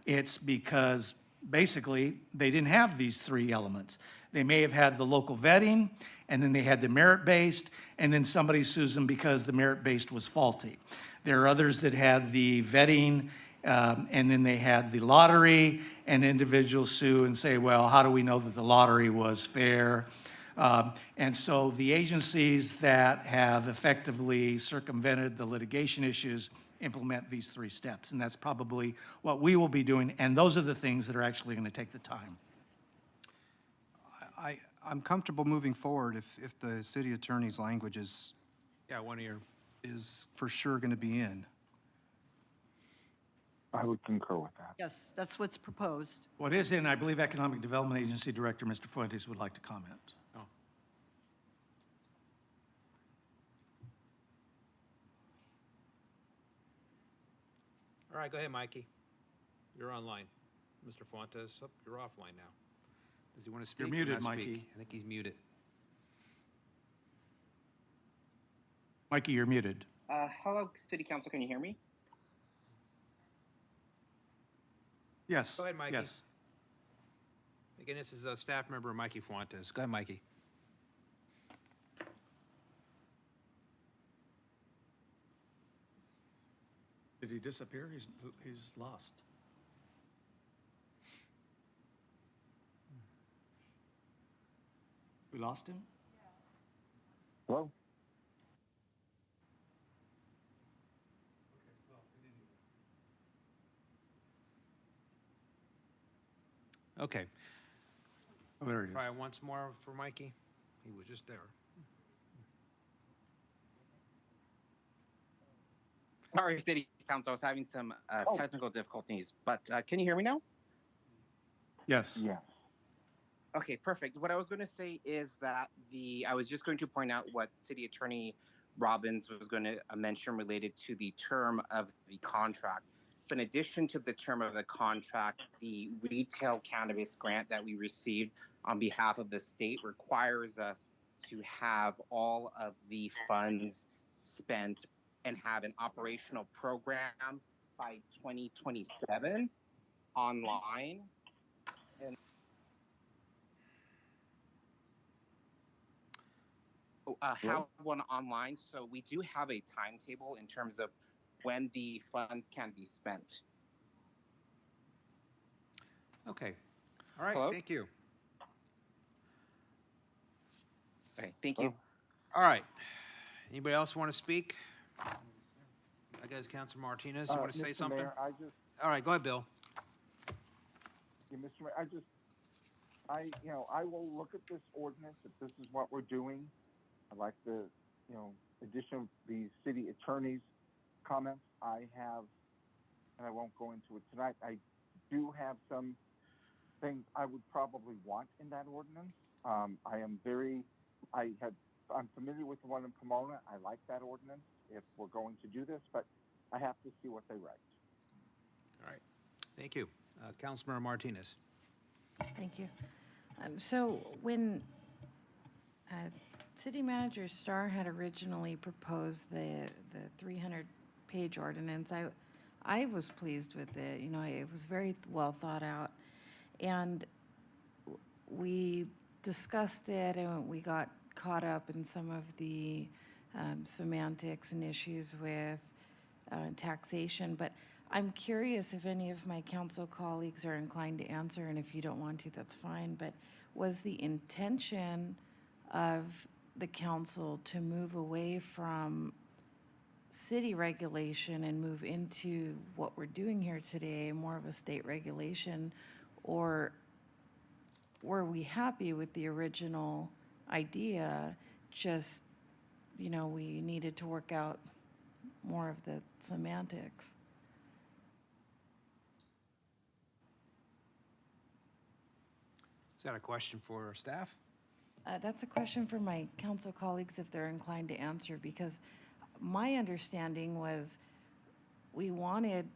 it's because basically they didn't have these three elements. They may have had the local vetting, and then they had the merit-based, and then somebody sues them because the merit-based was faulty. There are others that had the vetting, and then they had the lottery, and individuals sue and say, well, how do we know that the lottery was fair? And so the agencies that have effectively circumvented the litigation issues implement these three steps, and that's probably what we will be doing, and those are the things that are actually going to take the time. I'm comfortable moving forward if the city attorney's language is, Yeah, one of your, is for sure going to be in. I would concur with that. Yes, that's what's proposed. What is in, I believe, Economic Development Agency Director, Mr. Fuentes, would like to comment. oh. All right, go ahead, Mikey. You're online. Mr. Fuentes, oh, you're offline now. Does he want to speak? You're or muted, not speak? Mikey. I think he's muted. Mikey, you're muted. Hello, City Council, can you hear me? Yes. Go ahead, Mikey. Yes. Again, this is staff member Mikey Fuentes. Go ahead, Mikey. Did he disappear? He's lost. We lost him? Hello? Okay. Oh, there he is. Try once more for Mikey. He was just there. Sorry, City Council, I was having some technical difficulties, but can you hear me now? Yes. Yes. Okay, perfect. What I was going to say is that I was just going to point out what City Attorney Robbins was going to mention related to the term of the contract. So in addition to the term of the contract, the retail cannabis grant that we received on behalf of the state requires us to have all of the funds spent and have an operational program by 2027 online. And have one online. So we do have a timetable in terms of when the funds can be spent. Okay. All right. Hello? Thank you. Okay, thank you. All right. Anybody else want to speak? I guess Councilor Martinez, you want to say Mr. something? Mayor, All right, go ahead, Bill. Yeah, Mr. Mayor, I will look at this ordinance if this is what we're doing. I like the, addition of the city attorney's comments. I have, and I won't go into it tonight, I do have some things I would probably want in that ordinance. I'm familiar with the one in Pomona. I like that ordinance if we're going to do this, but I have to see what they write. All right. Thank you. Councilmember Martinez. Thank you. So when City Manager Starr had originally proposed the 300-page ordinance, I was pleased with it. It was very well thought out. And we discussed it and we got caught up in some of the semantics and issues with taxation. But I'm curious if any of my council colleagues are inclined to answer, and if you don't want to, that's fine. But was the intention of the council to move away from city regulation and move into what we're doing here today, more of a state regulation, or were we happy with the original idea, just, we needed to work out more of the semantics? Is that a question for staff? That's a question for my council colleagues if they're inclined to answer, because my understanding was we wanted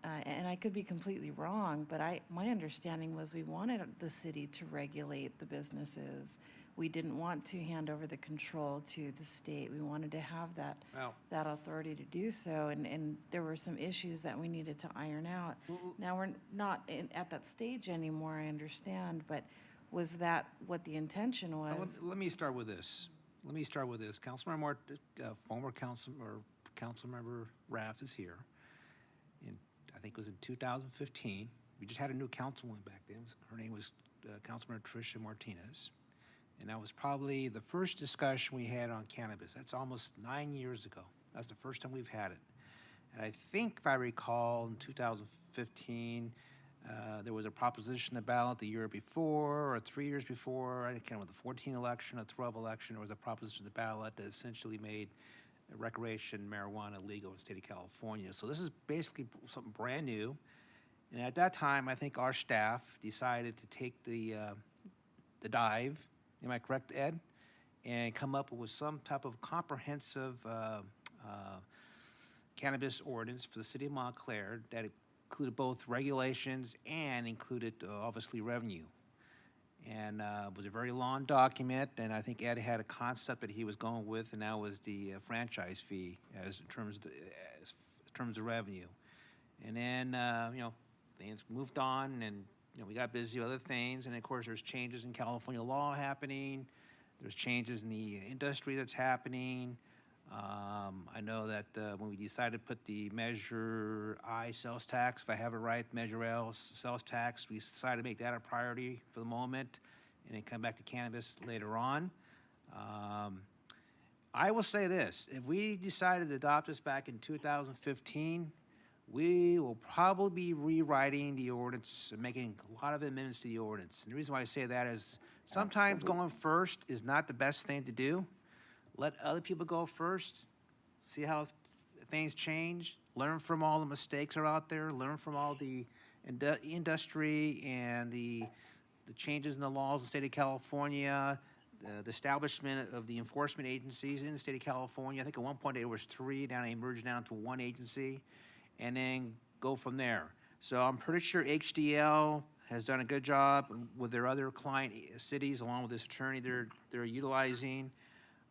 and I could be completely wrong, but my understanding was we wanted the city to regulate the businesses. We didn't want to hand over the control to the state. We wanted to have that, Well- that authority to do so, and there were some issues that we needed to iron out. Now, we're not at that stage anymore, I understand, but was that what the intention was? Let me start with this. Councilmember former Councilmember Raff is here. I think it was in 2015. We just had a new councilwoman back then. Her name was Councilmember Tricia Martinez. And that was probably the first discussion we had on cannabis. That's almost 9 years ago. That's the first time we've had it. And I think, if I recall, in 2015, there was a proposition about the year before or 3 years before, I can't remember, the 14 election or 12 election, there was a proposition of the ballot that essentially made recreation marijuana legal in the state of California. So this is basically something brand new. And at that time, I think our staff decided to take the dive, am I correct, Ed? And come up with some type of comprehensive cannabis ordinance for the city of Montclair that included both regulations and included obviously revenue. And it was a very long document, and I think Ed had a concept that he was going with, and that was the franchise fee as in terms of revenue. And then things moved on, and we got busy with other things, and of course there's changes in California law happening. There's changes in the industry that's happening. I know that when we decided to put the Measure I sales tax, if I have it right, Measure L sales tax, we decided to make that a priority for the moment and then come back to cannabis later on. I will say this, if we decided to adopt this back in 2015, we will probably be rewriting the ordinance and making a lot of amendments to the ordinance. And the reason why I say that is sometimes going first is not the best thing to do. Let other people go first, see how things change, learn from all the mistakes that are out there, learn from all the industry and the changes in the laws in the state of California, the establishment of the enforcement agencies in the state of California. I think at one point there was 3, now they merged down to 1 agency, and then go from there. So I'm pretty sure HDL has done a good job with their other client cities, along with this attorney they're utilizing.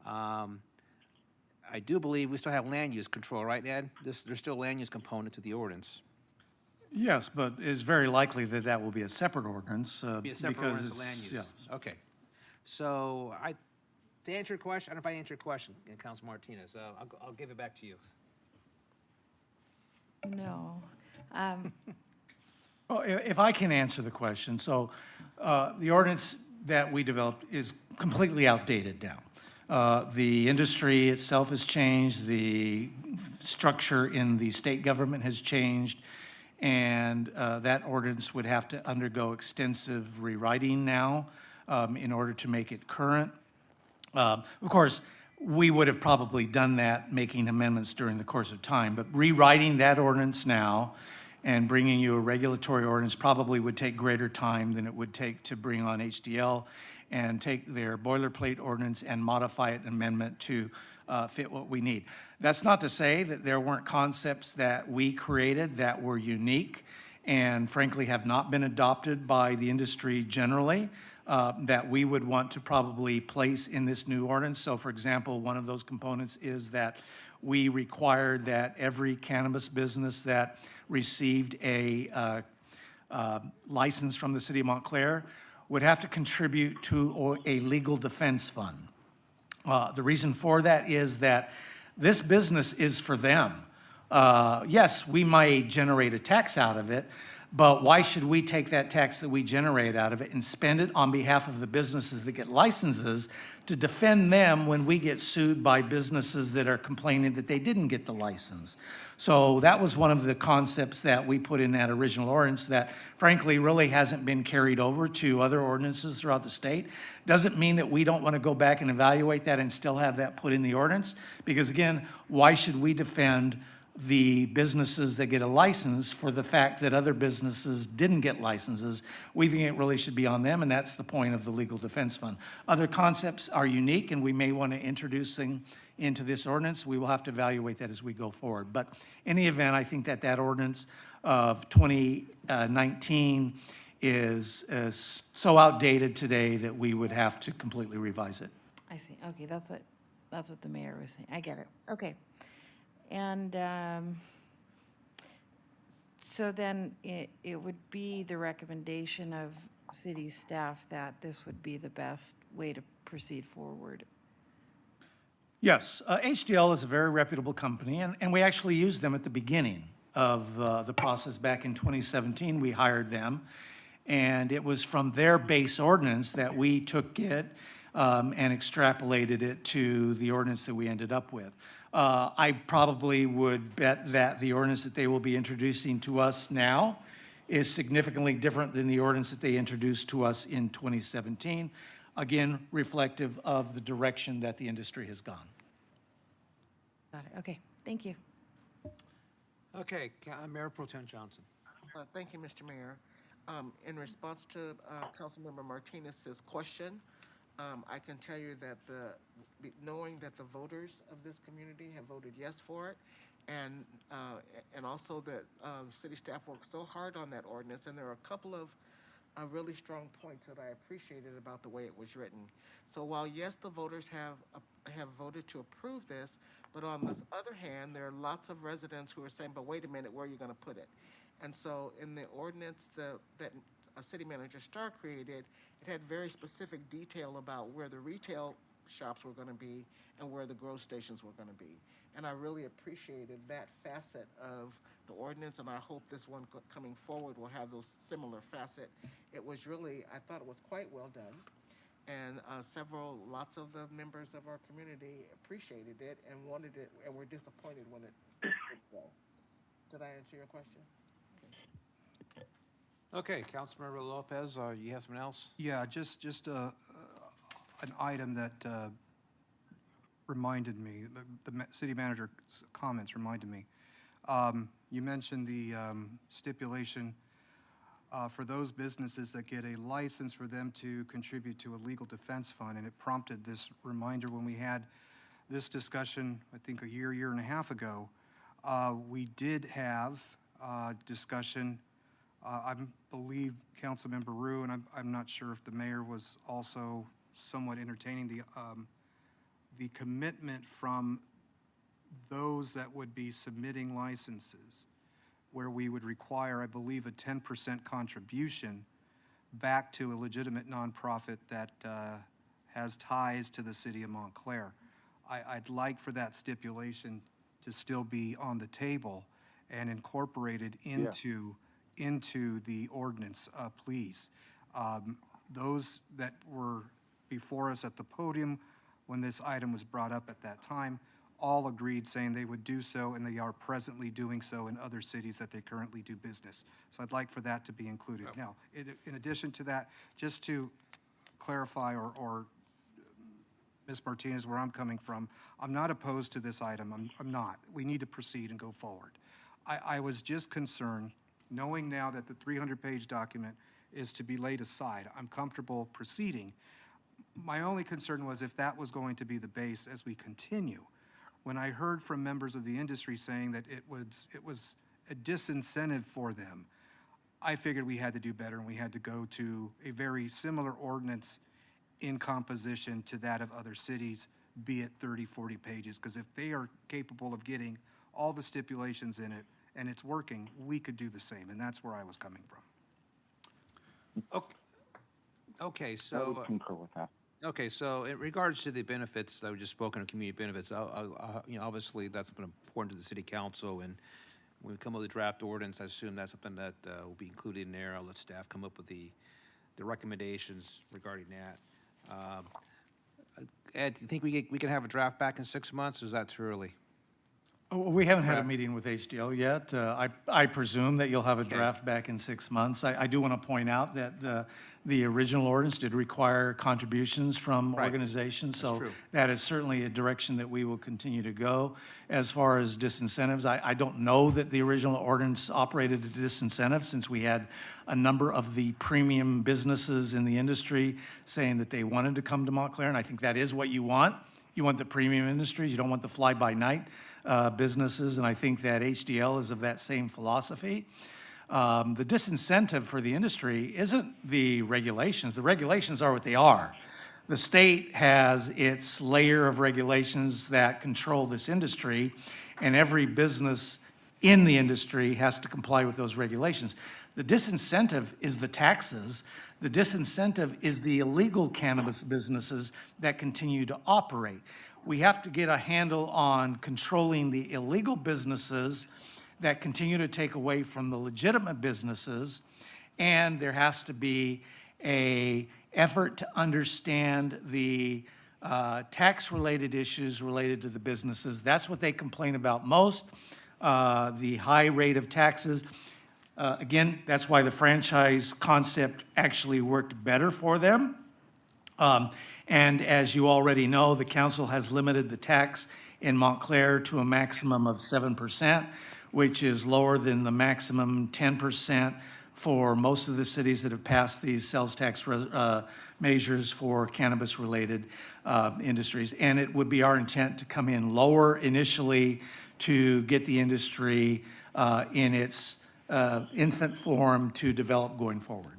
I do believe we still have land use control, right, Ed? There's still a land use component to the ordinance. Yes, but it's very likely that that will be a separate ordinance. Be a separate because ordinance of land it's- use. yeah. Okay. So to answer your question, I don't know if I answered your question, Council Martinez. I'll give it back to you. No. Well, if I can answer the question, so the ordinance that we developed is completely outdated now. The industry itself has changed, the structure in the state government has changed, and that ordinance would have to undergo extensive rewriting now in order to make it current. Of course, we would have probably done that, making amendments during the course of time, but rewriting that ordinance now and bringing you a regulatory ordinance probably would take greater time than it would take to bring on HDL and take their boilerplate ordinance and modify it, amendment to fit what we need. That's not to say that there weren't concepts that we created that were unique and frankly have not been adopted by the industry generally, that we would want to probably place in this new ordinance. So for example, one of those components is that we require that every cannabis business that received a license from the city of Montclair would have to contribute to a legal defense fund. The reason for that is that this business is for them. Yes, we might generate a tax out of it, but why should we take that tax that we generate out of it and spend it on behalf of the businesses that get licenses to defend them when we get sued by businesses that are complaining that they didn't get the license? So that was one of the concepts that we put in that original ordinance that frankly really hasn't been carried over to other ordinances throughout the state. Doesn't mean that we don't want to go back and evaluate that and still have that put in the ordinance, because again, why should we defend the businesses that get a license for the fact that other businesses didn't get licenses? We think it really should be on them, and that's the point of the legal defense fund. Other concepts are unique, and we may want to introduce them into this ordinance. We will have to evaluate that as we go forward. But in any event, I think that that ordinance of 2019 is so outdated today that we would have to completely revise it. I see. Okay, that's what the mayor was saying. I get it. Okay. And so then it would be the recommendation of city staff that this would be the best way to proceed forward. Yes, HDL is a very reputable company, and we actually used them at the beginning of the process. Back in 2017, we hired them, and it was from their base ordinance that we took it and extrapolated it to the ordinance that we ended up with. I probably would bet that the ordinance that they will be introducing to us now is significantly different than the ordinance that they introduced to us in 2017. Again, reflective of the direction that the industry has gone. Got it. Okay, thank you. Okay, Mayor Pro Tem Johnson. Thank you, Mr. Mayor. In response to Councilmember Martinez's question, I can tell you that knowing that the voters of this community have voted yes for it, and also that city staff worked so hard on that ordinance, and there are a couple of really strong points that I appreciated about the way it was written. So while yes, the voters have voted to approve this, but on the other hand, there are lots of residents who are saying, "But wait a minute, where are you going to put it?" And so in the ordinance that City Manager Starr created, it had very specific detail about where the retail shops were going to be and where the grow stations were going to be. And I really appreciated that facet of the ordinance, and I hope this one coming forward will have those similar facet. It was really, I thought it was quite well done, and lots of the members of our community appreciated it and wanted it, and were disappointed when it didn't go. Did I answer your question? Okay, Councilmember Lopez, you have something else? Yeah, just an item that reminded me, the city manager's comments reminded me. You mentioned the stipulation for those businesses that get a license for them to contribute to a legal defense fund, and it prompted this reminder when we had this discussion, I think a year and a half ago. We did have discussion. I believe Councilmember Rue, and I'm not sure if the mayor was also somewhat entertaining the commitment from those that would be submitting licenses, where we would require, I believe, a 10% contribution back to a legitimate nonprofit that has ties to the city of Montclair. I'd like for that stipulation to still be on the table and incorporated into the ordinance, please. Those that were before us at the podium when this item was brought up at that time all agreed, saying they would do so, and they are presently doing so in other cities that they currently do business. So I'd like for that to be included. Now, in addition to that, just to clarify or Ms. Martinez, where I'm coming from, I'm not opposed to this item. I'm not. We need to proceed and go forward. I was just concerned, knowing now that the 300-page document is to be laid aside. I'm comfortable proceeding. My only concern was if that was going to be the base as we continue. When I heard from members of the industry saying that it was a disincentive for them, I figured we had to do better, and we had to go to a very similar ordinance in composition to that of other cities, be it 30, 40 pages, because if they are capable of getting all the stipulations in it and it's working, we could do the same, and that's where I was coming from. Okay, I so would concur with that. okay, so in regards to the benefits that we just spoken of, community benefits, obviously that's been important to the city council, and when we come up with the draft ordinance, I assume that's something that will be included in there. I'll let staff come up with the recommendations regarding that. Ed, do you think we can have a draft back in 6 months, or is that too early? We haven't had a meeting with HDL yet. I presume that you'll have a draft back in 6 months. I do want to point out that the original ordinance did require contributions from organizations, so that is certainly a direction that we will continue to go. As far as disincentives, I don't know that the original ordinance operated a disincentive, since we had a number of the premium businesses in the industry saying that they wanted to come to Montclair, and I think that is what you want. You want the premium industries, you don't want the fly-by-night businesses, and I think that HDL is of that same philosophy. The disincentive for the industry isn't the regulations. The regulations are what they are. The state has its layer of regulations that control this industry, and every business in the industry has to comply with those regulations. The disincentive is the taxes. The disincentive is the illegal cannabis businesses that continue to operate. We have to get a handle on controlling the illegal businesses that continue to take away from the legitimate businesses, and there has to be an effort to understand the tax-related issues related to the businesses. That's what they complain about most, the high rate of taxes. Again, that's why the franchise concept actually worked better for them. And as you already know, the council has limited the tax in Montclair to a maximum of 7%, which is lower than the maximum 10% for most of the cities that have passed these sales tax measures for cannabis-related industries. And it would be our intent to come in lower initially to get the industry in its infant form to develop going forward.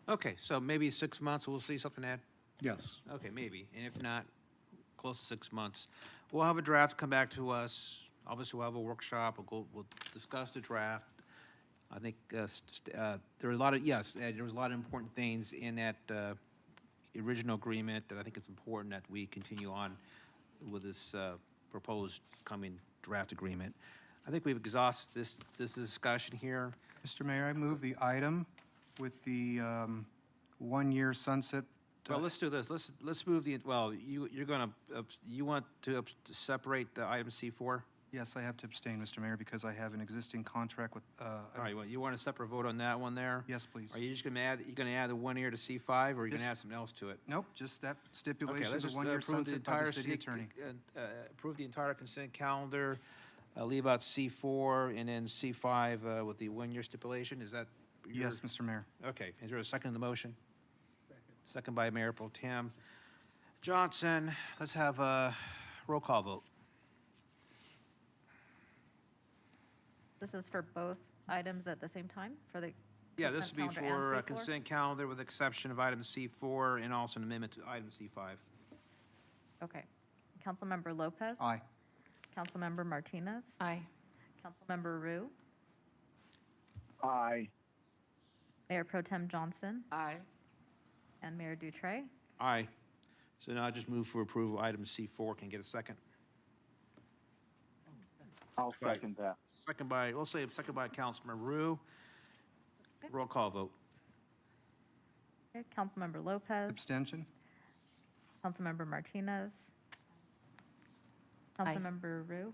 Okay, so maybe 6 months, we'll see something, Ed? Yes. Okay, maybe, and if not, close to 6 months. We'll have a draft come back to us. Obviously, we'll have a workshop, we'll discuss the draft. I think there are a lot of, yes, Ed, there was a lot of important things in that original agreement that I think it's important that we continue on with this proposed coming draft agreement. I think we've exhausted this discussion here. Mr. Mayor, I move the item with the 1-year sunset. Well, let's do this. Let's move the, well, you're gonna, you want to separate the item C4? Yes, I have to abstain, Mr. Mayor, because I have an existing contract with. All right, well, you want a separate vote on that one there? Yes, please. Are you just gonna add the 1 year to C5, or are you gonna add something else to it? Nope, just that Okay, stipulation, let's the just 1 year approve the sunset by the entire city attorney. approve the entire consent calendar, leave out C4, and then C5 with the 1 year stipulation. Is that? Yes, Mr. Mayor. Okay, is there a second to the motion? Second by Mayor Pro Tem Johnson. Let's have a roll call vote. This is for both items at the same time, for the Yeah, this would be consent calendar for and C4? consent calendar with exception of item C4 and also an amendment to item C5. Okay. Councilmember Lopez? Aye. Councilmember Martinez? Aye. Councilmember Rue? Aye. Mayor Pro Tem Johnson? Aye. And Mayor Dutray? Aye. So now I just move for approval item C4. Can I get a second? I'll second that. Second by, we'll say second by Councilmember Rue. Roll call vote. Okay. Councilmember Lopez? Abstention? Councilmember Martinez? Aye. Councilmember Rue?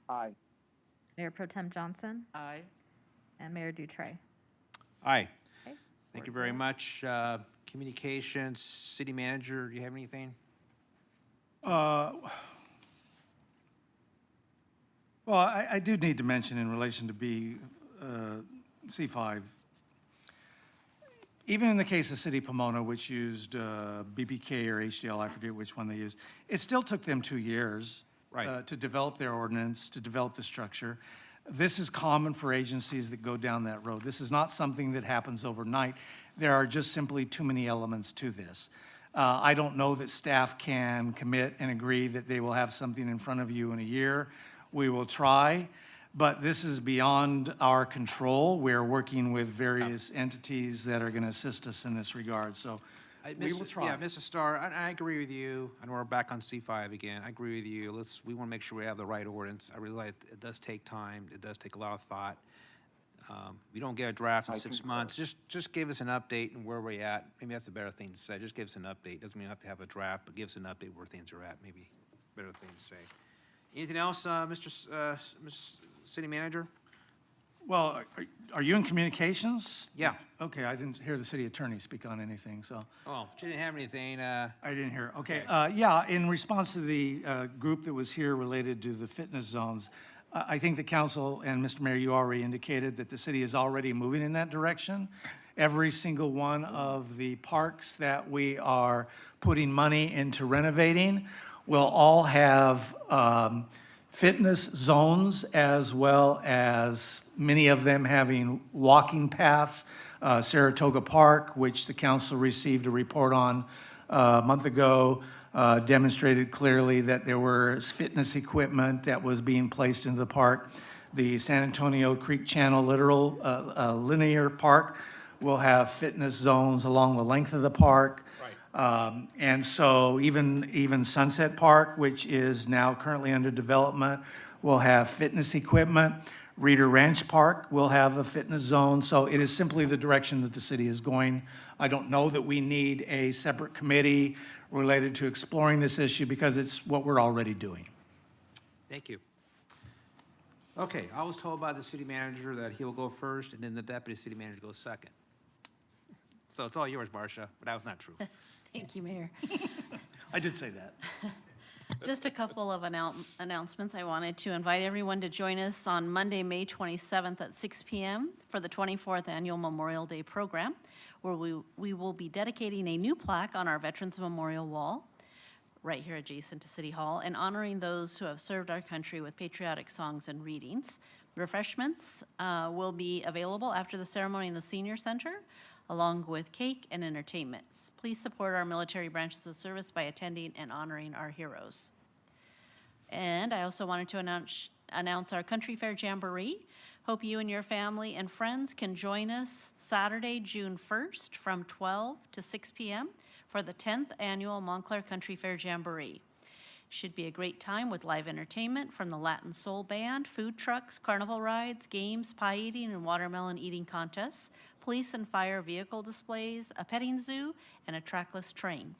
Aye. Mayor Pro Tem Johnson? Aye. And Mayor Dutray? Aye. Okay. Thank you 4-0. very much. Communications, city manager, do you have anything? Well, I do need to mention in relation to C5, even in the case of City Pomona, which used BBK or HDL, I forget which one they used, it still took them 2 years Right. to develop their ordinance, to develop the structure. This is common for agencies that go down that road. This is not something that happens overnight. There are just simply too many elements to this. I don't know that staff can commit and agree that they will have something in front of you in a year. We will try, but this is beyond our control. We're working with various entities that are going to assist us in this regard, so we will try. Yeah, Mr. Starr, I agree with you, and we're back on C5 again. I agree with you. We want to make sure we have the right ordinance. I realize it does take time. It does take a lot of thought. We don't get a draft in 6 months. Just give us an update and where we're at. Maybe that's a better thing to say. Just give us an update. Doesn't mean you have to have a draft, but give us an update where things are at. Maybe better thing to say. Anything else, Mr. City Manager? Well, are you in communications? Yeah. Okay, I didn't hear the city attorney speak on anything, so. Oh, she didn't have anything. I didn't hear. Okay, yeah, in response to the group that was here related to the fitness zones, I think the council and Mr. Mayor, you already indicated that the city is already moving in that direction. every single one of the parks that we are putting money into renovating will all have fitness zones, as well as many of them having walking paths. Saratoga Park, which the council received a report on a month ago, demonstrated clearly that there was fitness equipment that was being placed into the park. The San Antonio Creek Channel Linear Park will have fitness zones along the length of the park. And so even Sunset Park, which is now currently under development, will have fitness equipment. Reeder Ranch Park will have a fitness zone. So it is simply the direction that the city is going. I don't know that we need a separate committee related to exploring this issue because it's what we're already doing. Thank you. Okay, I was told by the city manager that he'll go first and then the deputy city manager goes second. So it's all yours, Marcia, but that was not true. Thank you, Mayor. I did say that. Just a couple of announcements. I wanted to invite everyone to join us on Monday, May 27th at 6 p.m. for the 24th Annual Memorial Day Program, where we will be dedicating a new plaque on our Veterans Memorial Wall right here adjacent to City Hall and honoring those who have served our country with patriotic songs and readings. Refreshments will be available after the ceremony in the Senior Center, along with cake and entertainments. Please support our military branches of service by attending and honoring our heroes. And I also wanted to announce our Country Fair Jamboree. Hope you and your family and friends can join us Saturday, June 1st from 12 to 6 p.m. for the 10th Annual Montclair Country Fair Jamboree. Should be a great time with live entertainment from the Latin Soul Band, food trucks, carnival rides, games, pie eating, and watermelon eating contests, police and fire vehicle displays, a petting zoo, and a trackless train.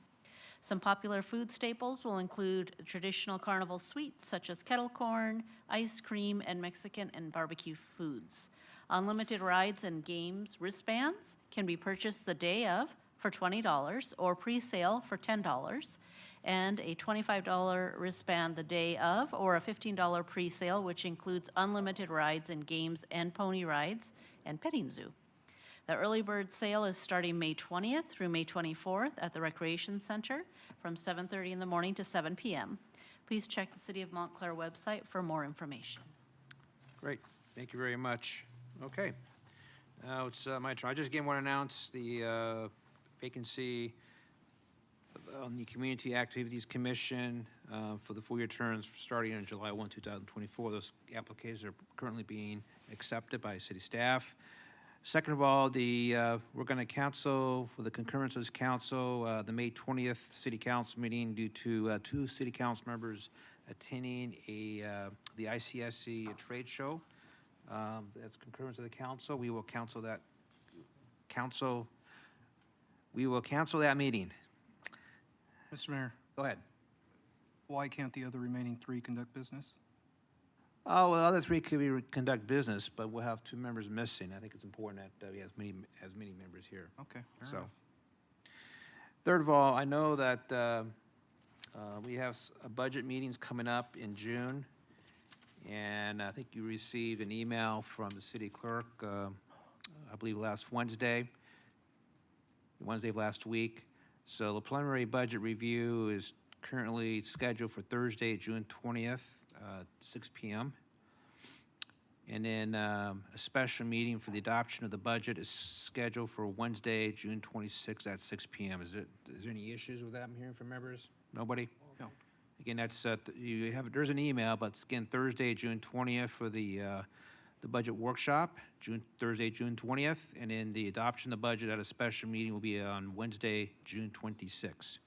Some popular food staples will include traditional carnival sweets such as kettle corn, ice cream, and Mexican and barbecue foods. Unlimited rides and games wristbands can be purchased the day of for $20 or pre-sale for $10, and a $25 wristband the day of or a $15 pre-sale, which includes unlimited rides and games and pony rides and petting zoo. The early bird sale is starting May 20th through May 24th at the Recreation Center from 7:30 in the morning to 7 p.m. Please check the City of Montclair website for more information. Great, thank you very much. Okay, now it's my turn. I just again want to announce the vacancy on the Community Activities Commission for the 4-year terms starting on July 1, 2024. Those applications are currently being accepted by city staff. Second of all, we're going to cancel, with the concurrence of this council, the May 20th city council meeting due to 2 city council members attending the ICSC trade show. That's concurrence of the council. We will cancel that meeting. Mr. Mayor, Go ahead. why can't the other remaining 3 conduct business? Oh, well, the other 3 could conduct business, but we'll have 2 members missing. I think it's important that we have as many members here. Okay, fair So, enough. third of all, I know that we have budget meetings coming up in June, and I think you received an email from the city clerk, I believe last Wednesday of last week. So the preliminary budget review is currently scheduled for Thursday, June 20th, 6 p.m. And then a special meeting for the adoption of the budget is scheduled for Wednesday, June 26th at 6 p.m. Is there any issues with that I'm hearing from members? Nobody? No. Again, that's there's an email, but it's again Thursday, June 20th for the budget workshop, Thursday, June 20th, and then the adoption of the budget at a special meeting will be on Wednesday, June 26th.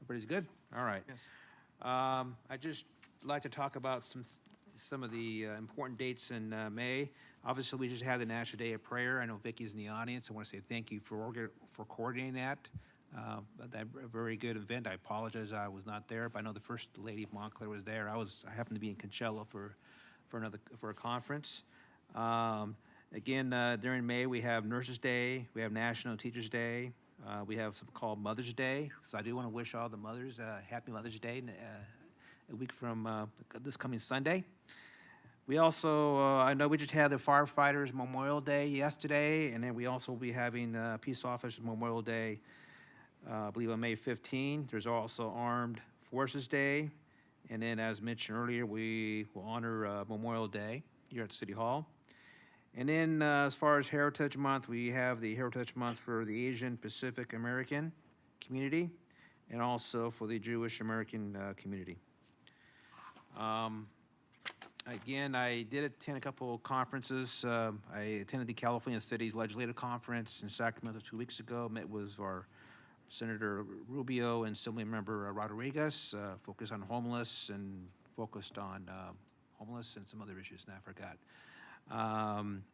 Everybody's good? All right. Yes. I just like to talk about some of the important dates in May. Obviously, we just had the National Day of Prayer. I know Vicky's in the audience. I want to say thank you for coordinating that. That very good event. I apologize I was not there, but I know the First Lady of Montclair was there. I happened to be in Coachella for a conference. Again, during May, we have Nurses Day, we have National Teachers Day, we have something called Mother's Day. So I do want to wish all the mothers happy Mother's Day a week from this coming Sunday. We also, I know we just had the firefighters Memorial Day yesterday, and then we also will be having Peace Officers Memorial Day, I believe on May 15. There's also Armed Forces Day, and then as mentioned earlier, we will honor Memorial Day here at City Hall. And then as far as Heritage Month, we have the Heritage Month for the Asian Pacific American community, and also for the Jewish American community. Again, I did attend a couple of conferences. I attended the California Cities Legislative Conference in Sacramento 2 weeks ago, met with our Senator Rubio and Assemblymember Rodriguez, focused on homeless and some other issues, and I forgot.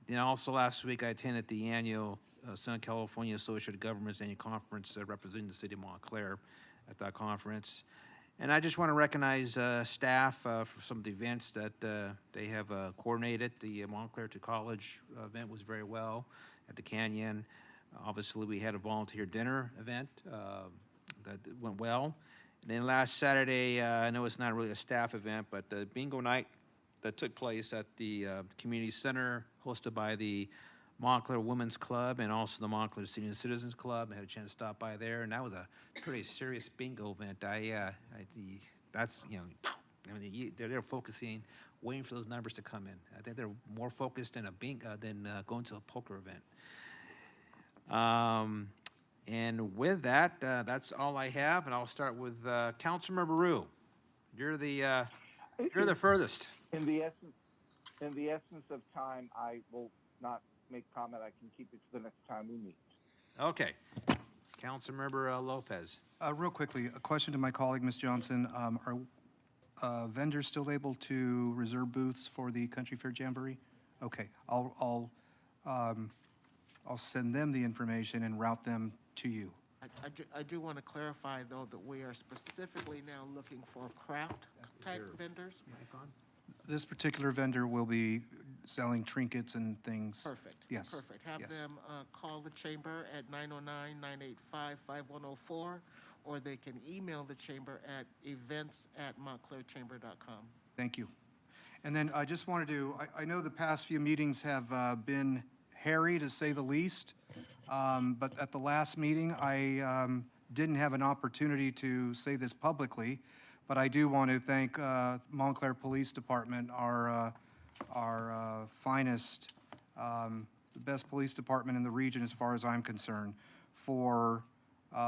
Then also last week, I attended the annual Southern California Associated Governments Annual Conference representing the city of Montclair at that conference. And I just want to recognize staff for some of the events that they have coordinated. The Montclair to College event was very well at the Canyon. Obviously, we had a volunteer dinner event that went well. And then last Saturday, I know it's not really a staff event, but the bingo night that took place at the community center, hosted by the Montclair Women's Club and also the Montclair Senior Citizens Club. I had a chance to stop by there, and that was a pretty serious bingo event. They're focusing, waiting for those numbers to come in. I think they're more focused in a bingo than going to a poker event. And with that, that's all I have, and I'll start with Councilmember Rue. You're the furthest. In the essence of time, I will not make comment. I can keep it to the next time we meet. Okay. Councilmember Lopez. Real quickly, a question to my colleague, Ms. Johnson. Are vendors still able to reserve booths for the Country Fair Jamboree? Okay, I'll send them the information and route them to you. I do want to clarify, though, that we are specifically now looking for craft-type vendors. This particular vendor will be selling trinkets and things. Perfect. Yes. Perfect. Have yes. them call the chamber at 909-985-5104, or they can email the chamber at events@montclairchamber.com. Thank you. And then I just wanted to, I know the past few meetings have been hairy, to say the least, but at the last meeting, I didn't have an opportunity to say this publicly, but I do want to thank Montclair Police Department, our finest, the best police department in the region as far as I'm concerned, for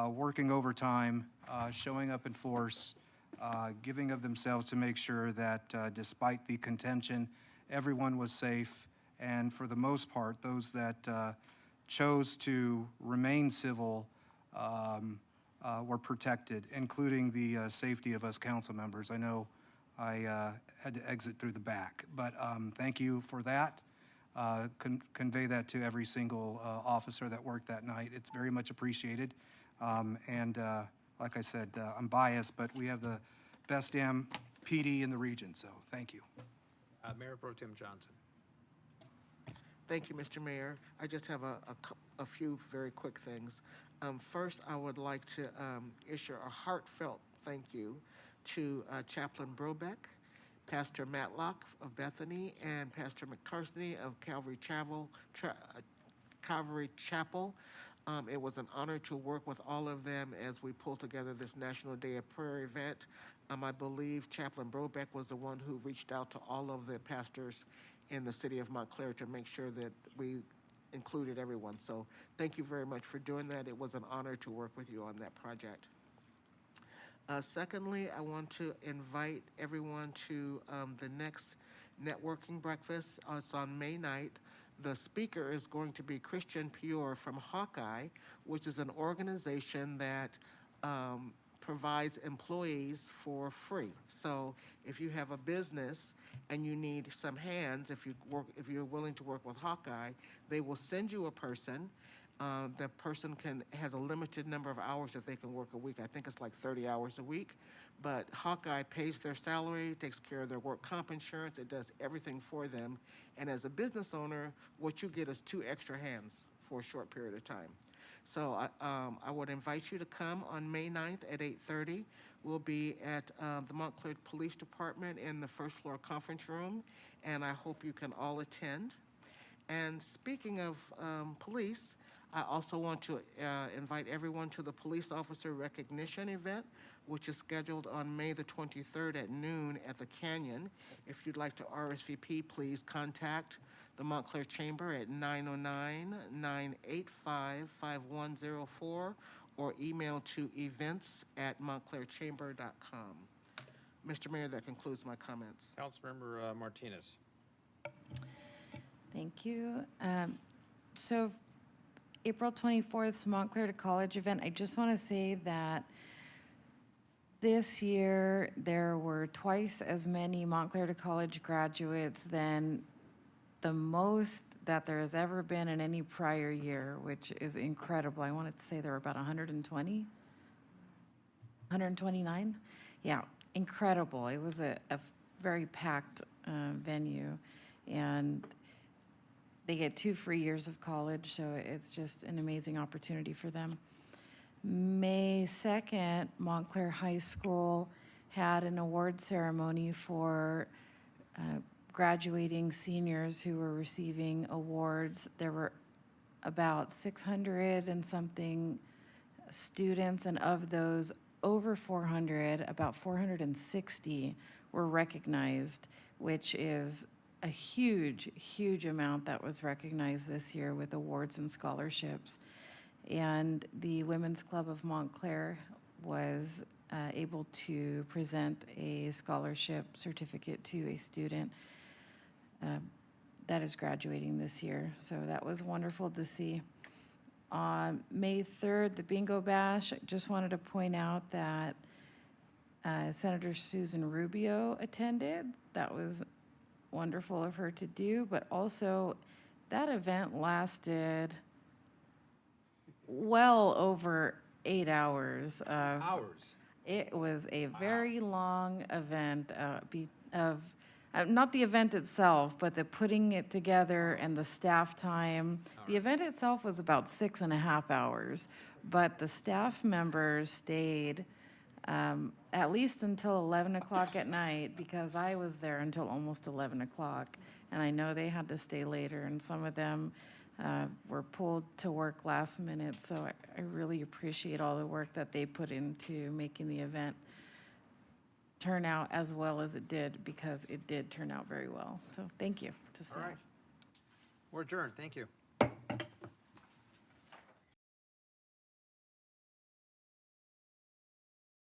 working overtime, showing up in force, giving of themselves to make sure that despite the contention, everyone was safe, and for the most part, those that chose to remain civil were protected, including the safety of us council members. I know I had to exit through the back, but thank you for that. Convey that to every single officer that worked that night. It's very much appreciated. And like I said, I'm biased, but we have the best damn PD in the region, so thank you. Mayor Pro Tem Johnson. Thank you, Mr. Mayor. I just have a few very quick things. First, I would like to issue a heartfelt thank you to Chaplain Brobeck, Pastor Matlock of Bethany, and Pastor McTarsney of Calvary Chapel. It was an honor to work with all of them as we pulled together this National Day of Prayer event. I believe Chaplain Brobeck was the one who reached out to all of the pastors in the city of Montclair to make sure that we included everyone. So thank you very much for doing that. It was an honor to work with you on that project. Secondly, I want to invite everyone to the next networking breakfast. It's on May 9th. The speaker is going to be Christian Pior from Hawkeye, which is an organization that provides employees for free. So if you have a business and you need some hands, if you're willing to work with Hawkeye, they will send you a person. The person has a limited number of hours that they can work a week. I think it's like 30 hours a week. But Hawkeye pays their salary, takes care of their work comp insurance. It does everything for them. And as a business owner, what you get is 2 extra hands for a short period of time. So I would invite you to come on May 9th at 8:30. We'll be at the Montclair Police Department in the first floor conference room, and I hope you can all attend. And speaking of police, I also want to invite everyone to the Police Officer Recognition event, which is scheduled on May the 23rd at noon at the Canyon. If you'd like to RSVP, please contact the Montclair Chamber at 909-985-5104 or email to events@montclairchamber.com. Mr. Mayor, that concludes my comments. Councilmember Martinez. Thank you. So April 24th, Montclair to College event, I just want to say that this year there were twice as many Montclair to College graduates than the most that there has ever been in any prior year, which is incredible. I wanted to say there were about 120, 129. Yeah, incredible. It was a very packed venue, and they get 2 free years of college, so it's just an amazing opportunity for them. May 2nd, Montclair High School had an award ceremony for graduating seniors who were receiving awards. There were about 600 and something students, and of those, over 400, about 460 were recognized, which is a huge, huge amount that was recognized this year with awards and scholarships. And the Women's Club of Montclair was able to present a scholarship certificate to a student that is graduating this year. So that was wonderful to see. On May 3rd, the Bingo Bash, I just wanted to point out that Senator Susan Rubio attended. That was wonderful of her to do, but also that event lasted well over 8 hours. It was a very long event not the event itself, but the putting it together and the staff time. The event itself was about 6.5 hours, but the staff members stayed at least until 11 o'clock at night, because I was there until almost 11 o'clock, and I know they had to stay later, and some of them were pulled to work last minute, so I really appreciate all the work that they put into making the event turn out as well as it did, because it did turn out very well. So thank you to staff. All right. We're adjourned. Thank you.